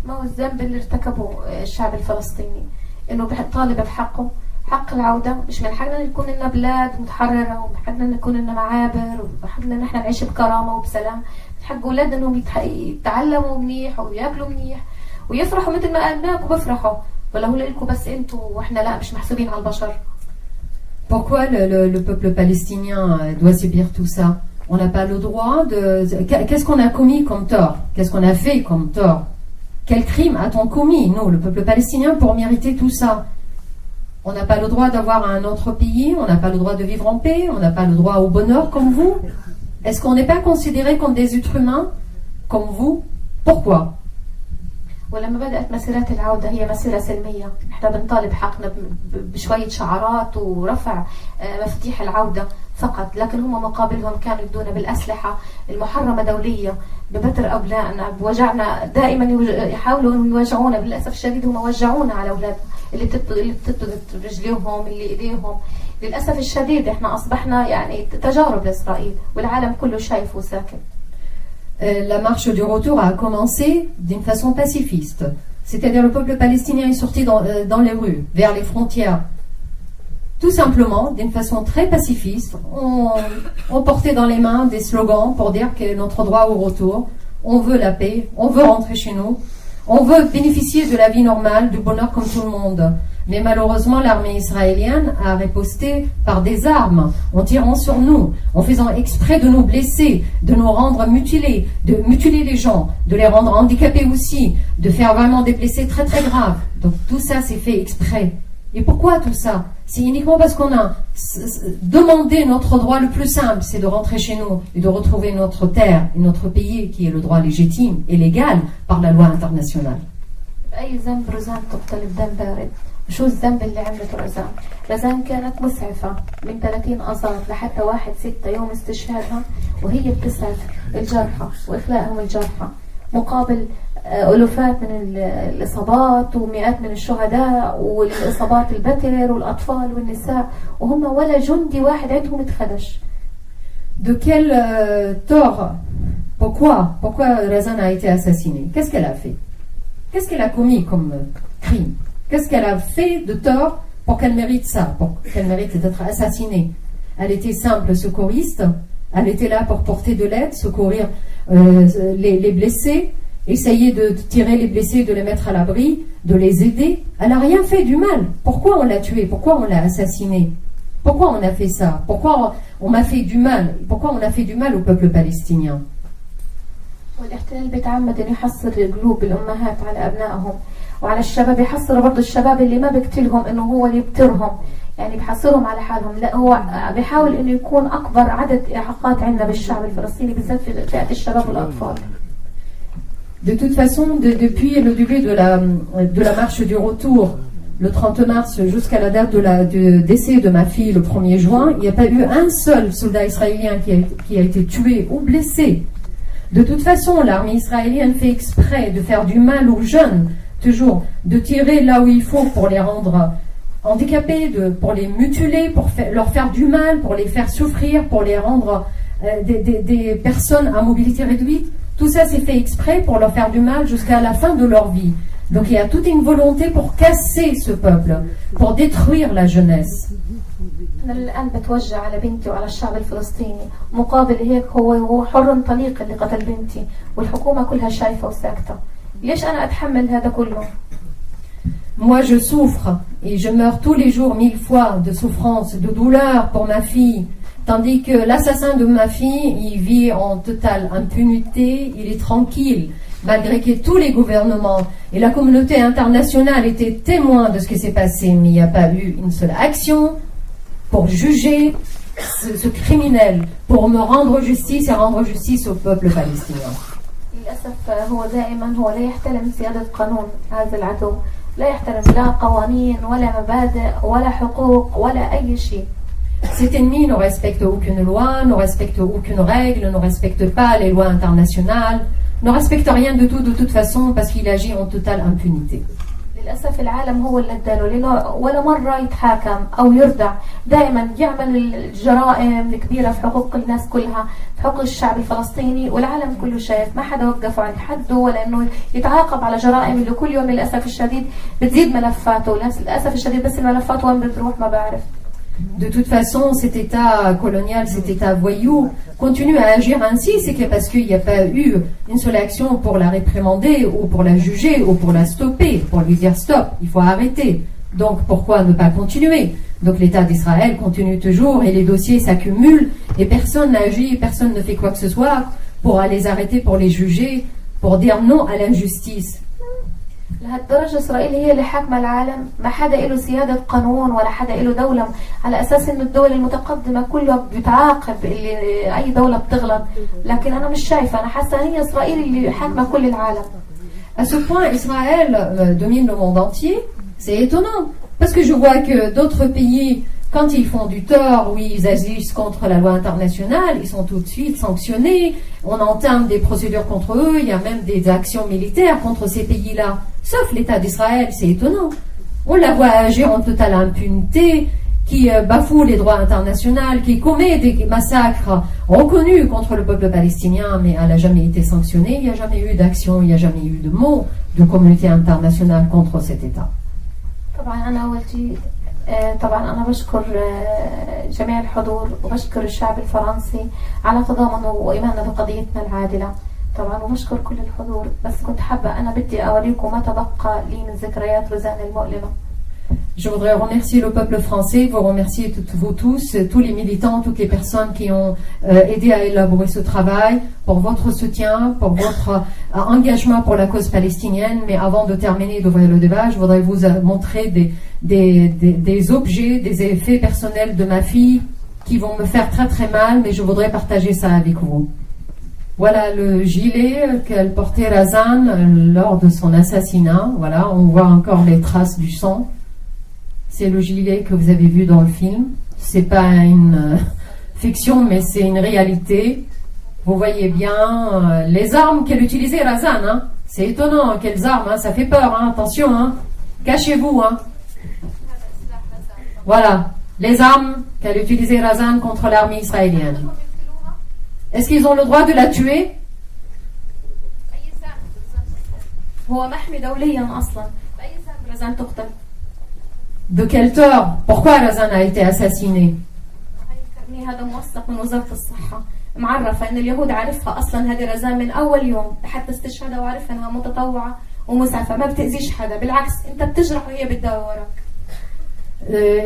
ما هو الذنب اللي ارتكبه الشعب الفلسطيني إنه طالب بحقه حق العودة. مش من حقنا نكون لنا بلاد متحررة ومن حقنا نكون لنا معابر ومن حقنا نحن نعيش بكرامة وبسلام. من حق أولادنا إنهم يتعلموا منيح ويأكلوا منيح ويفرحوا مثل ما أبنائكم بفرحوا. ولا هو لكم بس أنتوا وإحنا لا مش محسوبين على البشر. Pourquoi le peuple palestinien doit subir tout ça? On n'a pas le droit de... Qu'est-ce qu'on a commis comme tort? Qu'est-ce qu'on a fait comme tort? Quel crime a-t-on commis, nous, le peuple palestinien, pour mériter tout ça? On n'a pas le droit d'avoir un autre pays, on n'a pas le droit de vivre en paix, on n'a pas le droit au bonheur comme vous. Est-ce qu'on n'est pas considérés comme des êtres humains comme vous? Pourquoi? ولما بدأت مسيرات العودة هي مسيرة سلمية. احنا بنطالب حقنا بشوية شعارات ورفع مفاتيح العودة فقط، لكن هم مقابلهم كانوا يبدون بالأسلحة المحرمة دولية ببتر أبنائنا بوجعنا. دائما يحاولوا أن يوجعونا. بالأسف الشديد هم وجعونا على أولادنا اللي بتطلق رجليهم اللي إيديهم. للأسف الشديد احنا أصبحنا يعني تجارب لإسرائيل والعالم كله شايف وساكت. La marche du retour a commencé d'une façon pacifiste. C'est-à-dire le peuple palestinien est sorti dans les rues, vers les frontières. Tout simplement, d'une façon très pacifiste, on portait dans les mains des slogans pour dire que notre droit au retour, on veut la paix, on veut rentrer chez nous, on veut bénéficier de la vie normale, du bonheur comme tout le monde. Mais malheureusement, l'armée israélienne a riposté par des armes, en tirant sur nous, en faisant exprès de nous blesser, de nous rendre mutilés, de mutiler les gens, de les rendre handicapés aussi, de faire vraiment des blessés très très graves. Donc tout ça c'est fait exprès. Et pourquoi tout ça? C'est uniquement parce qu'on a demandé notre droit le plus simple, c'est de rentrer chez nous et de retrouver notre terre et notre pays qui est le droit légitime et légal par la loi internationale. أي ذنب رزان تقتل بدم بارد. شو الذنب اللي عملته رزان؟ رزان كانت مسعفة من 30 آذار لحتى 1/6 يوم استشهادها وهي بتسعف الجرحى وإخلاءهم الجرحى مقابل ألوفات من الإصابات ومئات من الشهداء والإصابات البتر والأطفال والنساء وهم ولا جندي واحد عندهم اتخدش. De quel tort? Pourquoi Razan a été assassinée? Qu'est-ce qu'elle a fait? Qu'est-ce qu'elle a commis comme crime? Qu'est-ce qu'elle a fait de tort pour qu'elle mérite ça, pour qu'elle mérite d'être assassinée? Elle était simple secouriste, elle était là pour porter de l'aide, secourir les blessés, essayer de tirer les blessés, de les mettre à l'abri, de les aider. Elle n'a rien fait du mal. Pourquoi on l'a tuée? Pourquoi on l'a assassinée? Pourquoi on a fait ça? Pourquoi on m'a fait du mal? Pourquoi on a fait du mal au peuple palestinien? والاحتلال بيتعمد انه يحصر قلوب الامهات على ابنائهم وعلى الشباب، يحصر برضه الشباب اللي ما بيقتلهم انه هو اللي يبترهم، يعني بحصرهم على حالهم. لا، هو بيحاول انه يكون اكبر عدد اعاقات عندنا بالشعب الفلسطيني بالذات في فئة الشباب والاطفال. De toute façon, depuis le début de la marche du retour, le 30 mars jusqu'à la date du décès de ma fille le 1er juin, il n'y a pas eu un seul soldat israélien qui a été tué ou blessé. De toute façon, l'armée israélienne fait exprès de faire du mal aux jeunes, toujours, de tirer là où il faut pour les rendre handicapés, pour les mutiler, pour leur faire du mal, pour les faire souffrir, pour les rendre des personnes à mobilité réduite. Tout ça c'est fait exprès pour leur faire du mal jusqu'à la fin de leur vie. Donc il y a toute une volonté pour casser ce peuple, pour détruire la jeunesse. أنا الآن بتوجه على بنتي وعلى الشعب الفلسطيني، مقابل هيك هو حر طليق اللي قتل بنتي والحكومة كلها شايفة وساكتة. ليش أنا أتحمل هذا كله؟ Moi je souffre et je meurs tous les jours 1000 fois de souffrance, de douleur pour ma fille. Tandis que l'assassin de ma fille, il vit en totale impunité, il est tranquille, malgré que tous les gouvernements et la communauté internationale étaient témoins de ce qui s'est passé, mais il n'y a pas eu une seule action pour juger ce criminel, pour me rendre justice et rendre justice au peuple palestinien. للأسف هو دائما لا يحترم سيادة قانون هذا العدو، لا يحترم لا قوانين ولا مبادئ ولا حقوق ولا أي شيء. Cet ennemi ne respecte aucune loi, ne respecte aucune règle, ne respecte pas les lois internationales, ne respecte rien de tout de toute façon parce qu'il agit en totale impunité. للأسف العالم هو اللي اداله لأنه ولا مرة يتحاكم أو يردع، دائما يعمل الجرائم الكبيرة في حقوق الناس كلها، في حقوق الشعب الفلسطيني، والعالم كله شايف ما حدا وقفه عند حده ولا إنه يتعاقب على جرائم اللي كل يوم للأسف الشديد بتزيد ملفاته. للأسف الشديد بس الملفات وين بتروح ما بعرف. De toute façon, cet État colonial, cet État voyou, continue à agir ainsi, c'est que parce qu'il n'y a pas eu une seule action pour la réprimander, ou pour la juger, ou pour la stopper, pour lui dire stop, il faut arrêter. Donc pourquoi ne pas continuer? Donc l'État d'Israël continue toujours et les dossiers s'accumulent et personne n'agit, personne ne fait quoi que ce soit pour les arrêter, pour les juger, pour dire non à l'injustice. لهالدرجة إسرائيل هي اللي حاكمة العالم، ما حدا له سيادة قانون ولا حدا له دولة، على أساس إن الدول المتقدمة كلها بتعاقب اللي أي دولة بتغلط، لكن أنا مش شايفة، أنا حاسة هي إسرائيل اللي حاكمة كل العالم. À ce point, Israël domine le monde entier. C'est étonnant parce que je vois que d'autres pays, quand ils font du tort ou ils agissent contre la loi internationale, ils sont tout de suite sanctionnés. On entame des procédures contre eux. Il y a même des actions militaires contre ces pays-là. Sauf l'État d'Israël, c'est étonnant. On la voit agir en totale impunité, qui bafoue les droits internationaux, qui commet des massacres reconnus contre le peuple palestinien, mais elle n'a jamais été sanctionnée. Il n'y a jamais eu d'action, il n'y a jamais eu de mot de communauté internationale contre cet État. طبعا أنا بشكر جميع الحضور وبشكر الشعب الفرنسي على تضامنه وإيمانه بقضيتنا العادلة طبعا، وبشكر كل الحضور. بس كنت حابة أنا بدي أوريكم ما تبقى لي من ذكريات روزان المؤلمة. Je voudrais remercier le peuple français, vous remercier vous tous, tous les militants, toutes les personnes qui ont aidé à élaborer ce travail, pour votre soutien, pour votre engagement pour la cause palestinienne. Mais avant de terminer d'ouvrir le débat, je voudrais vous montrer des objets, des effets personnels de ma fille qui vont me faire très très mal, mais je voudrais partager ça avec vous. Voilà le gilet qu'elle portait Razan lors de son assassinat. Voilà, on voit encore les traces du sang. C'est le gilet que vous avez vu dans le film. C'est pas une fiction, mais c'est une réalité. Vous voyez bien les armes qu'elle utilisait, Razan. Hein. C'est étonnant, quelles armes, hein. Ça fait peur, hein. Attention, hein. Cachez-vous. Hein. Voilà, les armes qu'elle utilisait, Razan, contre l'armée israélienne. Est-ce qu'ils ont le droit de la tuer? De quel tort? Pourquoi Razan a été assassiné? هذا موثق من وزارة الصحة، معرفة إن اليهود عارفها أصلا هذه رزان من أول يوم، حتى استشهادها وعارفة إنها متطوعة ومسعفة، ما بتأذيش حدا، بالعكس أنت بتجرح وهي بتداوي وراك.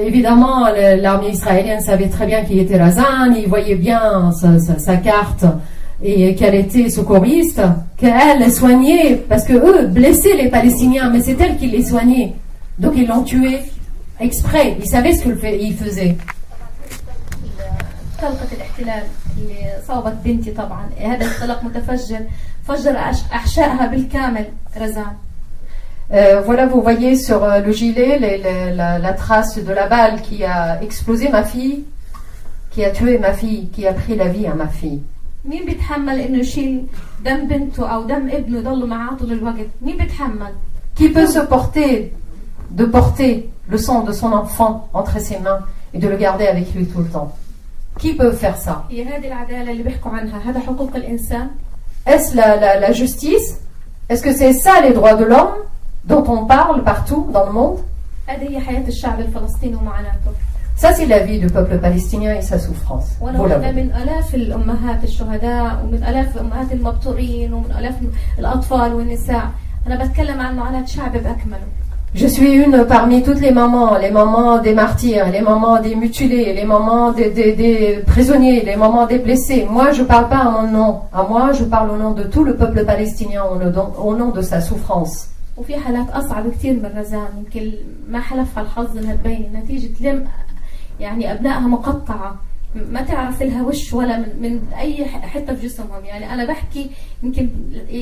Évidemment, l'armée israélienne savait très bien qui était Razan, ils voyaient bien sa carte et qu'elle était secouriste, qu'elle soignait, parce que eux blessaient les Palestiniens, mais c'est elle qui les soignait. Donc ils l'ont tuée. exprès, il savait ce qu'il faisait. طلقة الاحتلال اللي صابت بنتي طبعا هذا الطلق متفجر فجر أحشائها بالكامل رزان. Voilà, vous voyez sur le gilet la trace de la balle qui a explosé ma fille, qui a tué ma fille, qui a pris la vie à ma fille. مين بيتحمل إنه يشيل دم بنته أو دم ابنه يضل معاه طول الوقت؟ مين بيتحمل؟ Qui peut se porter le sang de son enfant entre ses mains et de le garder avec lui tout le temps? Qui peut faire ça? هي هذه العدالة اللي بيحكوا عنها هذا حقوق الإنسان؟ Est-ce la justice? Est-ce que c'est ça les droits de l'homme dont on parle partout dans le monde? هذه هي حياة الشعب الفلسطيني ومعاناته. Ça c'est la vie du peuple palestinien et sa souffrance. وأنا واحدة من آلاف الأمهات الشهداء ومن آلاف أمهات المبتورين ومن آلاف الأطفال والنساء. أنا بتكلم عن معاناة شعب بأكمله. Je suis une parmi toutes les mamans des martyrs, les mamans des mutilés, les mamans des prisonniers, les mamans des blessés. Moi, je ne parle pas à mon nom. À moi, je parle au nom de tout le peuple palestinien, au nom de sa souffrance. وفي حالات أصعب كتير من رزان يمكن ما حلفها الحظ إنها تبين نتيجة لم يعني أبنائها مقطعة ما تعرف لها وش ولا من أي حتة في جسمهم. يعني أنا بحكي يمكن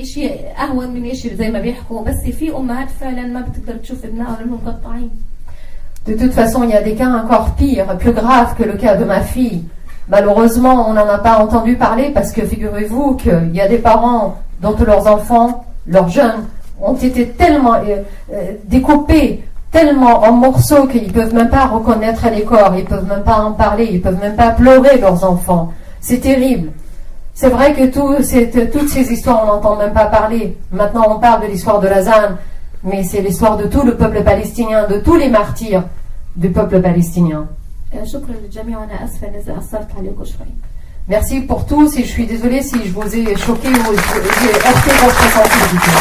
شيء أهون من شيء زي ما بيحكوا بس في أمهات فعلا ما بتقدر تشوف ابنائها لأنهم مقطعين. De toute façon, il y a des cas encore pires, plus graves que le cas de ma fille. Malheureusement, on n'en a pas entendu parler parce que figurez-vous qu'il y a des parents dont leurs enfants, leurs jeunes, ont été tellement découpés, tellement en morceaux qu'ils ne peuvent même pas reconnaître les corps, ils ne peuvent même pas en parler, ils ne peuvent même pas pleurer leurs enfants. C'est terrible. C'est vrai que toutes ces histoires, on n'entend même pas parler. Maintenant, on parle de l'histoire de Razan, mais c'est l'histoire de tout le peuple palestinien, de tous les martyrs du peuple palestinien. Merci pour tous et je suis désolée si je vous ai choqué ou j'ai heurté votre sensibilité.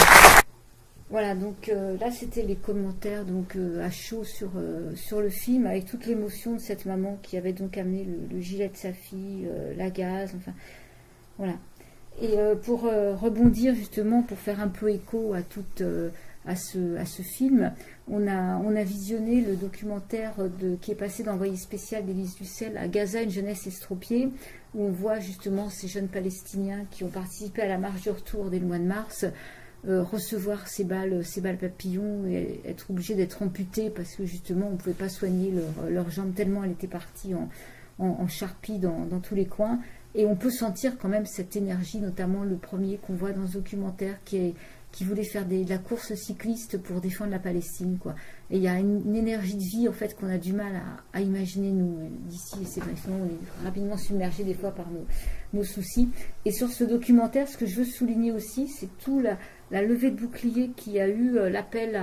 Voilà, donc là c'était les commentaires donc à chaud sur le film avec toute l'émotion de cette maman qui avait donc amené le gilet de sa fille, la gaz, enfin voilà. Et pour rebondir justement, pour faire un peu écho à ce film, on a visionné le documentaire qui est passé dans l'envoyé spécial d'Élise Dussel à Gaza, une jeunesse estropiée, où on voit justement ces jeunes Palestiniens qui ont participé à la marche du retour dès le mois de mars, recevoir ces balles papillons et être obligés d'être amputés parce que justement on ne pouvait pas soigner leurs jambes tellement elles étaient parties en charpie dans tous les coins. Et on peut sentir quand même cette énergie, notamment le premier qu'on voit dans ce documentaire qui voulait faire de la course cycliste pour défendre la Palestine, quoi. Et il y a une énergie de vie en fait qu'on a du mal à imaginer nous d'ici, et c'est vrai, sinon on est rapidement submergé des fois par nos soucis. Et sur ce documentaire, ce que je veux souligner aussi, c'est tout la levée de bouclier qui a eu l'appel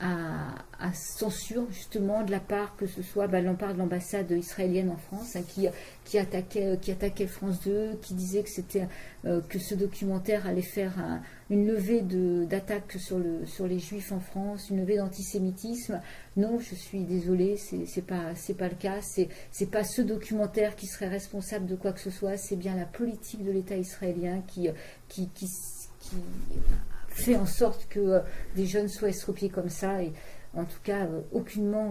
à censure justement de la part que ce soit de l'ambassade israélienne en France qui attaquait France 2, qui disait que c'était que ce documentaire allait faire une levée d'attaques sur les juifs en France, une levée d'antisémitisme. Non, je suis désolée, c'est pas le cas. C'est pas ce documentaire qui serait responsable de quoi que ce soit. C'est bien la politique de l'État israélien qui fait en sorte que des jeunes soient estropiés comme ça. Et en tout cas, aucunement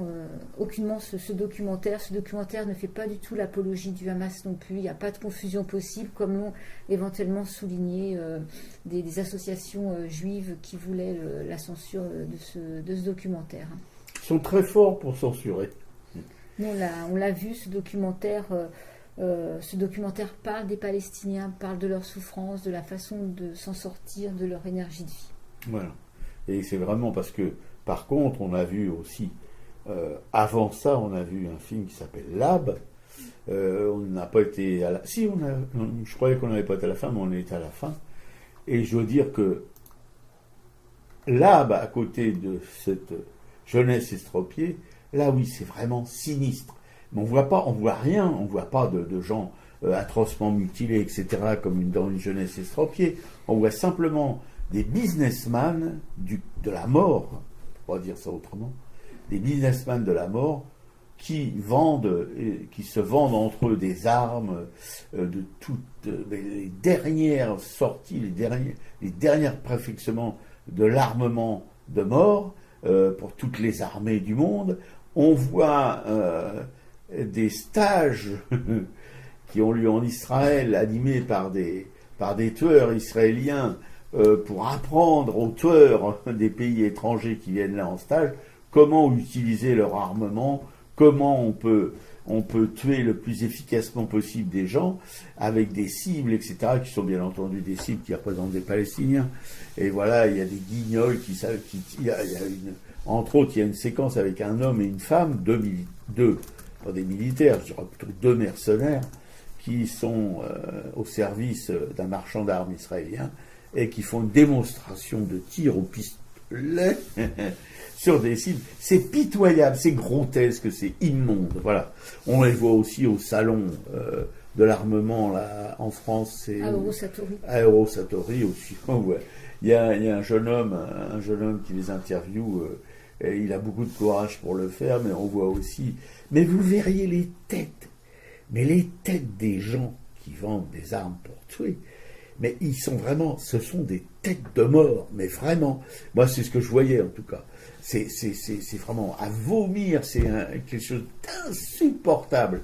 ce documentaire ne fait pas du tout l'apologie du Hamas non plus. Il n'y a pas de confusion possible, comme l'ont éventuellement souligné des associations juives qui voulaient la censure de ce documentaire. Ils sont très forts pour censurer. Nous, on l'a vu, ce documentaire. Ce documentaire parle des Palestiniens, parle de leur souffrance, de la façon de s'en sortir, de leur énergie de vie. Voilà. Et c'est vraiment parce que, par contre, on a vu aussi, avant ça, on a vu un film qui s'appelle Lab. On n'a pas été à la... Si, je croyais qu'on n'avait pas été à la fin, mais on est à la fin. Et je veux dire que Lab, à côté de cette jeunesse estropiée, là oui, c'est vraiment sinistre. Mais on voit rien, on voit pas de gens atrocement mutilés, etc., comme dans une jeunesse estropiée. On voit simplement des businessmen de la mort, on va dire ça autrement, des businessmen de la mort qui se vendent entre eux des armes, de toutes les dernières sorties, les derniers perfectionnements de l'armement de mort, pour toutes les armées du monde. On voit des stages qui ont lieu en Israël, animés par des tueurs israéliens, pour apprendre aux tueurs des pays étrangers qui viennent là en stage comment utiliser leur armement, comment on peut tuer le plus efficacement possible des gens avec des cibles, etc., qui sont bien entendu des cibles qui représentent des Palestiniens. Et voilà, il y a des guignols qui savent, entre autres, il y a une séquence avec un homme et une femme, pas des militaires, je dirais plutôt 2 mercenaires, qui sont au service d'un marchand d'armes israélien et qui font une démonstration de tir au pistolet sur des cibles. C'est pitoyable, c'est grotesque, c'est immonde. Voilà. On les voit aussi au salon de l'armement là en France. C'est à Eurosatory aussi. Ouais. Il y a un jeune homme qui les interviewe. Et il a beaucoup de courage pour le faire, mais on voit aussi. Mais vous verriez les têtes. Mais les têtes des gens qui vendent des armes pour tuer. Mais ce sont des têtes de mort, mais vraiment. Moi, c'est ce que je voyais, en tout cas. C'est vraiment à vomir, c'est quelque chose d'insupportable.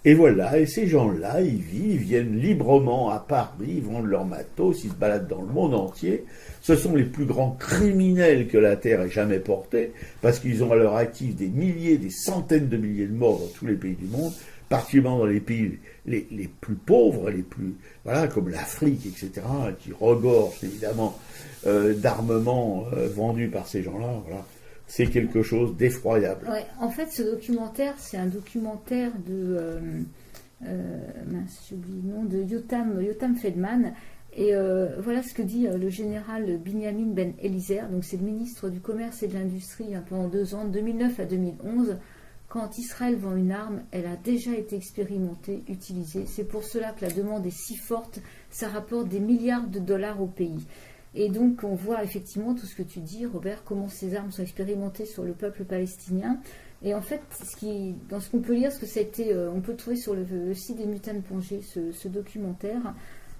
Et voilà, et ces gens-là, ils viennent librement à Paris, ils vendent leur matos, ils se baladent dans le monde entier. Ce sont les plus grands criminels que la Terre ait jamais portés, parce qu'ils ont à leur actif des milliers, des centaines de milliers de morts dans tous les pays du monde, particulièrement dans les pays les plus pauvres, comme l'Afrique, etc., qui regorgent évidemment d'armements vendus par ces gens-là. Voilà. C'est quelque chose d'effroyable. Ouais, en fait, ce documentaire, c'est un documentaire de j'ai oublié le nom, de Yotam Feldman. Et voilà ce que dit le général Binyamin Ben Eliezer. Donc c'est le ministre du Commerce et de l'Industrie pendant 2 ans, de 2009 à 2011. Quand Israël vend une arme, elle a déjà été expérimentée, utilisée. C'est pour cela que la demande est si forte. Ça rapporte des milliards de dollars au pays. Et donc on voit effectivement tout ce que tu dis, Robert, comment ces armes sont expérimentées sur le peuple palestinien. Et en fait, dans ce qu'on peut lire, ce que ça a été, on peut trouver sur le site des Mutants Pongé, ce documentaire.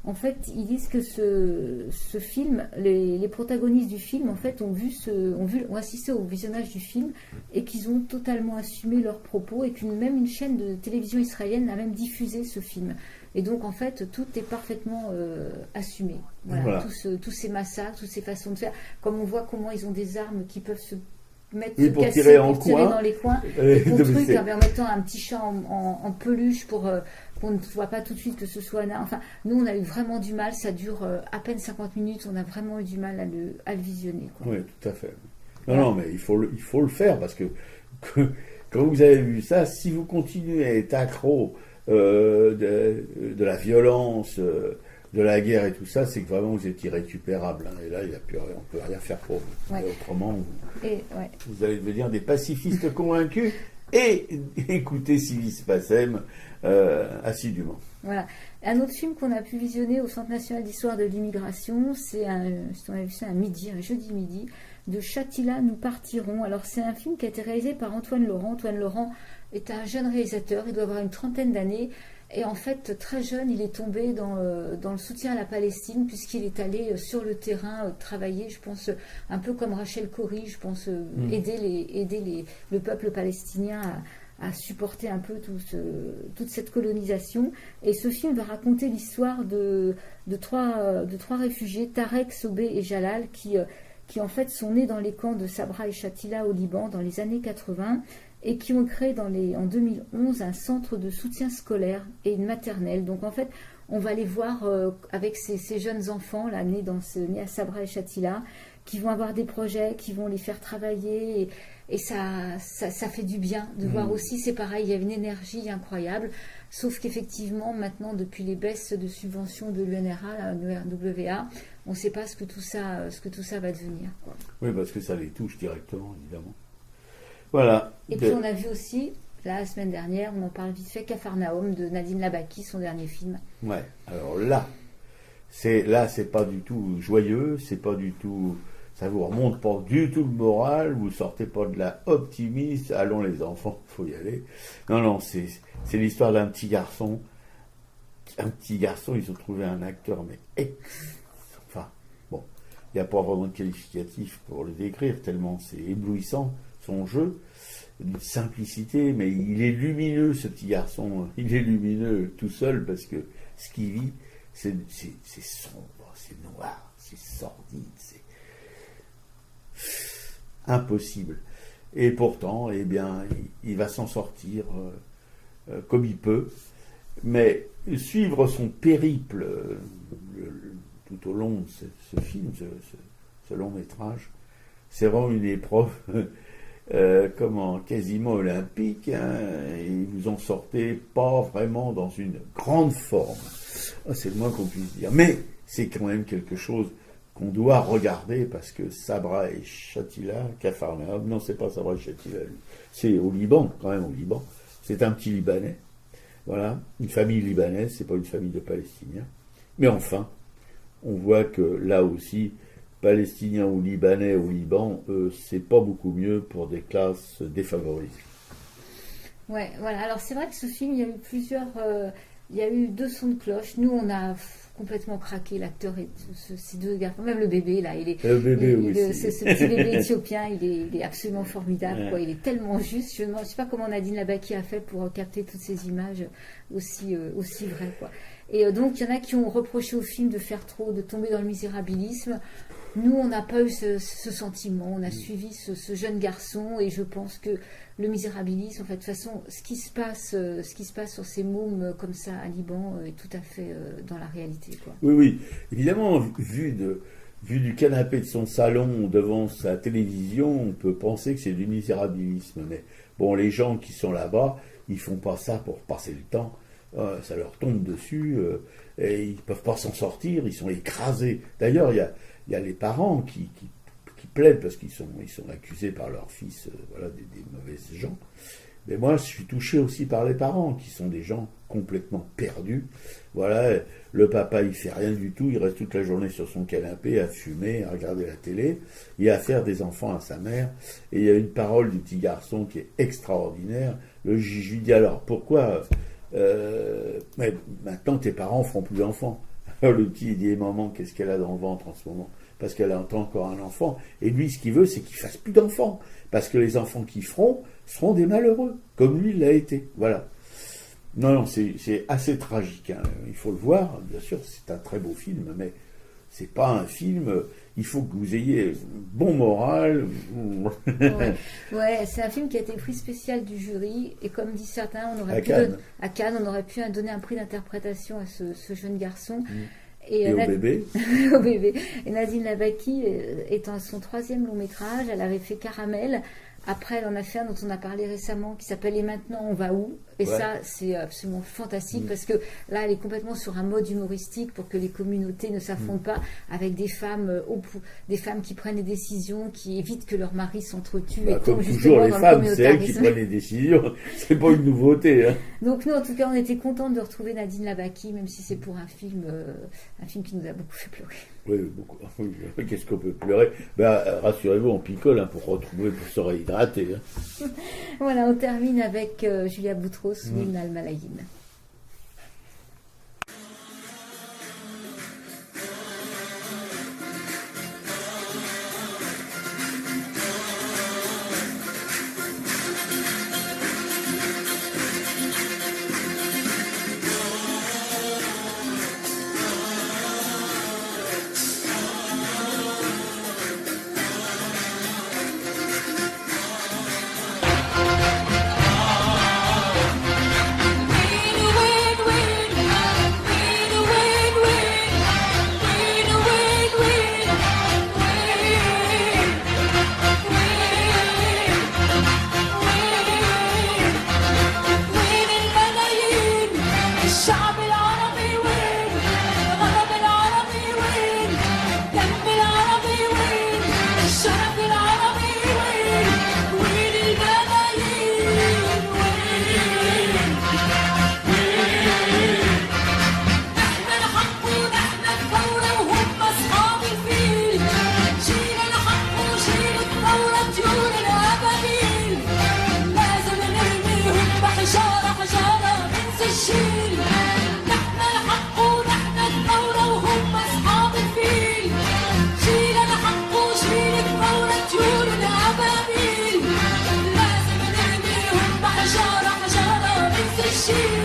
En fait, ils disent que ce film, les protagonistes du film, en fait, ont assisté au visionnage du film et qu'ils ont totalement assumé leurs propos et même une chaîne de télévision israélienne a même diffusé ce film. Et donc, en fait, tout est parfaitement assumé. Voilà. Tous ces massacres, toutes ces façons de faire. Comme on voit comment ils ont des armes qui peuvent se mettre pour tirer dans les coins. Et pour en mettant un petit chat en peluche pour qu'on ne voit pas tout de suite que ce soit... Enfin, nous, on a eu vraiment du mal. Ça dure à peine 50 minutes. On a vraiment eu du mal à le visionner. Quoi. Oui, tout à fait. Non, mais il faut le faire parce que quand vous avez vu ça, si vous continuez à être accro de la violence, de la guerre et tout ça, c'est que vraiment vous êtes irrécupérable. Et là, on ne peut rien faire pour vous. Ouais. Autrement, vous allez devenir des pacifistes convaincus et écouter Civis Pacem assidûment. Voilà. Un autre film qu'on a pu visionner au Centre national d'histoire de l'immigration, c'est un jeudi midi, de Chatila, nous partirons. Alors c'est un film qui a été réalisé par Antoine Laurent. Antoine Laurent est un jeune réalisateur, il doit avoir une 30aine d'années. Et en fait, très jeune, il est tombé dans le soutien à la Palestine, puisqu'il est allé sur le terrain travailler, je pense, un peu comme Rachel Corrie, je pense, aider le peuple palestinien à supporter un peu toute cette colonisation. Et ce film va raconter l'histoire de trois réfugiés, Tarek, Sobé et Jalal, qui en fait sont nés dans les camps de Sabra et Shatila au Liban dans les années 80, et qui ont créé en 2011 un centre de soutien scolaire et une maternelle. Donc en fait, on va les voir avec ces jeunes enfants là, nés à Sabra et Shatila, qui vont avoir des projets, qui vont les faire travailler, et ça fait du bien de voir aussi. C'est pareil, il y a une énergie incroyable, sauf qu'effectivement maintenant, depuis les baisses de subventions de l'UNRWA, on ne sait pas ce que tout ça va devenir. Oui, parce que ça les touche directement, évidemment. Voilà. Et puis on a vu aussi, la semaine dernière, on en parle vite fait, Capharnaüm de Nadine Labaki, son dernier film. Ouais, alors là, c'est pas du tout joyeux, c'est pas du tout, ça vous remonte pas du tout le moral, vous sortez pas de là optimiste, allons les enfants, faut y aller. Non, c'est l'histoire d'un petit garçon. Un petit garçon, ils ont trouvé un acteur, mais Il n'y a pas vraiment de qualificatif pour le décrire, tellement c'est éblouissant, son jeu, d'une simplicité, mais il est lumineux, ce petit garçon. Il est lumineux tout seul, parce que ce qu'il vit, c'est sombre, c'est noir, c'est sordide, c'est impossible. Et pourtant, eh bien, il va s'en sortir comme il peut. Mais suivre son périple tout au long de ce film, ce long métrage, c'est vraiment une épreuve quasiment olympique, hein, et vous en sortez pas vraiment dans une grande forme. C'est le moins qu'on puisse dire. Mais c'est quand même quelque chose qu'on doit regarder, parce que Sabra et Shatila, Capharnaüm, non, c'est pas Sabra et Shatila, c'est au Liban, quand même au Liban. C'est un petit Libanais. Voilà, une famille libanaise, c'est pas une famille de Palestiniens. Mais enfin, on voit que là aussi, Palestiniens ou Libanais au Liban, c'est pas beaucoup mieux pour des classes défavorisées. Ouais, voilà. Alors c'est vrai que ce film, il y a eu plusieurs, il y a eu 2 sons de cloche. Nous, on a complètement craqué, l'acteur et ces 2 garçons, même le bébé là, le bébé, oui, ce petit bébé éthiopien, il est absolument formidable, ouais. Quoi. Il est tellement juste. Je ne sais pas comment Nadine Labaki a fait pour capter toutes ces images aussi vraies, quoi. Et donc il y en a qui ont reproché au film de tomber dans le misérabilisme. Nous, on n'a pas eu ce sentiment. On a suivi ce jeune garçon, et je pense que le misérabilisme, en fait, de toute façon, ce qui se passe sur ces mômes comme ça à Liban est tout à fait dans la réalité, quoi. Oui, évidemment, vu du canapé de son salon devant sa télévision, on peut penser que c'est du misérabilisme. Mais bon, les gens qui sont là-bas, ils font pas ça pour passer le temps. Ça leur tombe dessus et ils peuvent pas s'en sortir. Ils sont écrasés. D'ailleurs, il y a les parents qui plaident parce qu'ils sont accusés par leur fils, des mauvaises gens. Mais moi, je suis touché aussi par les parents, qui sont des gens complètement perdus. Voilà, le papa, il fait rien du tout, il reste toute la journée sur son canapé à fumer, à regarder la télé, et à faire des enfants à sa mère. Et il y a une parole du petit garçon qui est extraordinaire. Je lui dis, alors, pourquoi mais maintenant tes parents feront plus d'enfants? Alors le petit, il dit, maman, qu'est-ce qu'elle a dans le ventre en ce moment? Parce qu'elle entend encore un enfant. Et lui, ce qu'il veut, c'est qu'il fasse plus d'enfants. Parce que les enfants qu'il feront seront des malheureux, comme lui l'a été. Voilà. Non, c'est assez tragique, hein. Il faut le voir. Bien sûr, c'est un très beau film, mais c'est pas un film. Il faut que vous ayez bon moral. Ouais, c'est un film qui a été prix spécial du jury. Et comme disent certains, on aurait à Cannes, on aurait pu donner un prix d'interprétation à ce jeune garçon. Et au bébé. Au bébé. Et Nadine Labaki, étant à son 3e long métrage, elle avait fait Caramel. Après, elle en a fait un dont on a parlé récemment qui s'appelle Et maintenant, on va où? Et ça, c'est absolument fantastique parce que là, elle est complètement sur un mode humoristique pour que les communautés ne s'affrontent pas avec des femmes qui prennent des décisions, qui évitent que leur mari s'entretue. Comme toujours, les femmes, c'est elles qui prennent les décisions. C'est pas une nouveauté. Hein. Donc, nous, en tout cas, on était contents de retrouver Nadine Labaki, même si c'est pour un film qui nous a beaucoup fait pleurer. Oui, beaucoup. Oui, qu'est-ce qu'on peut pleurer? Rassurez-vous, on picole pour se réhydrater. Hein. Voilà, on termine avec Julia Boutros, Min al-Malayin. نحن الحق ونحن الثورة وهم أصحاب الفيل. جيلنا Chine.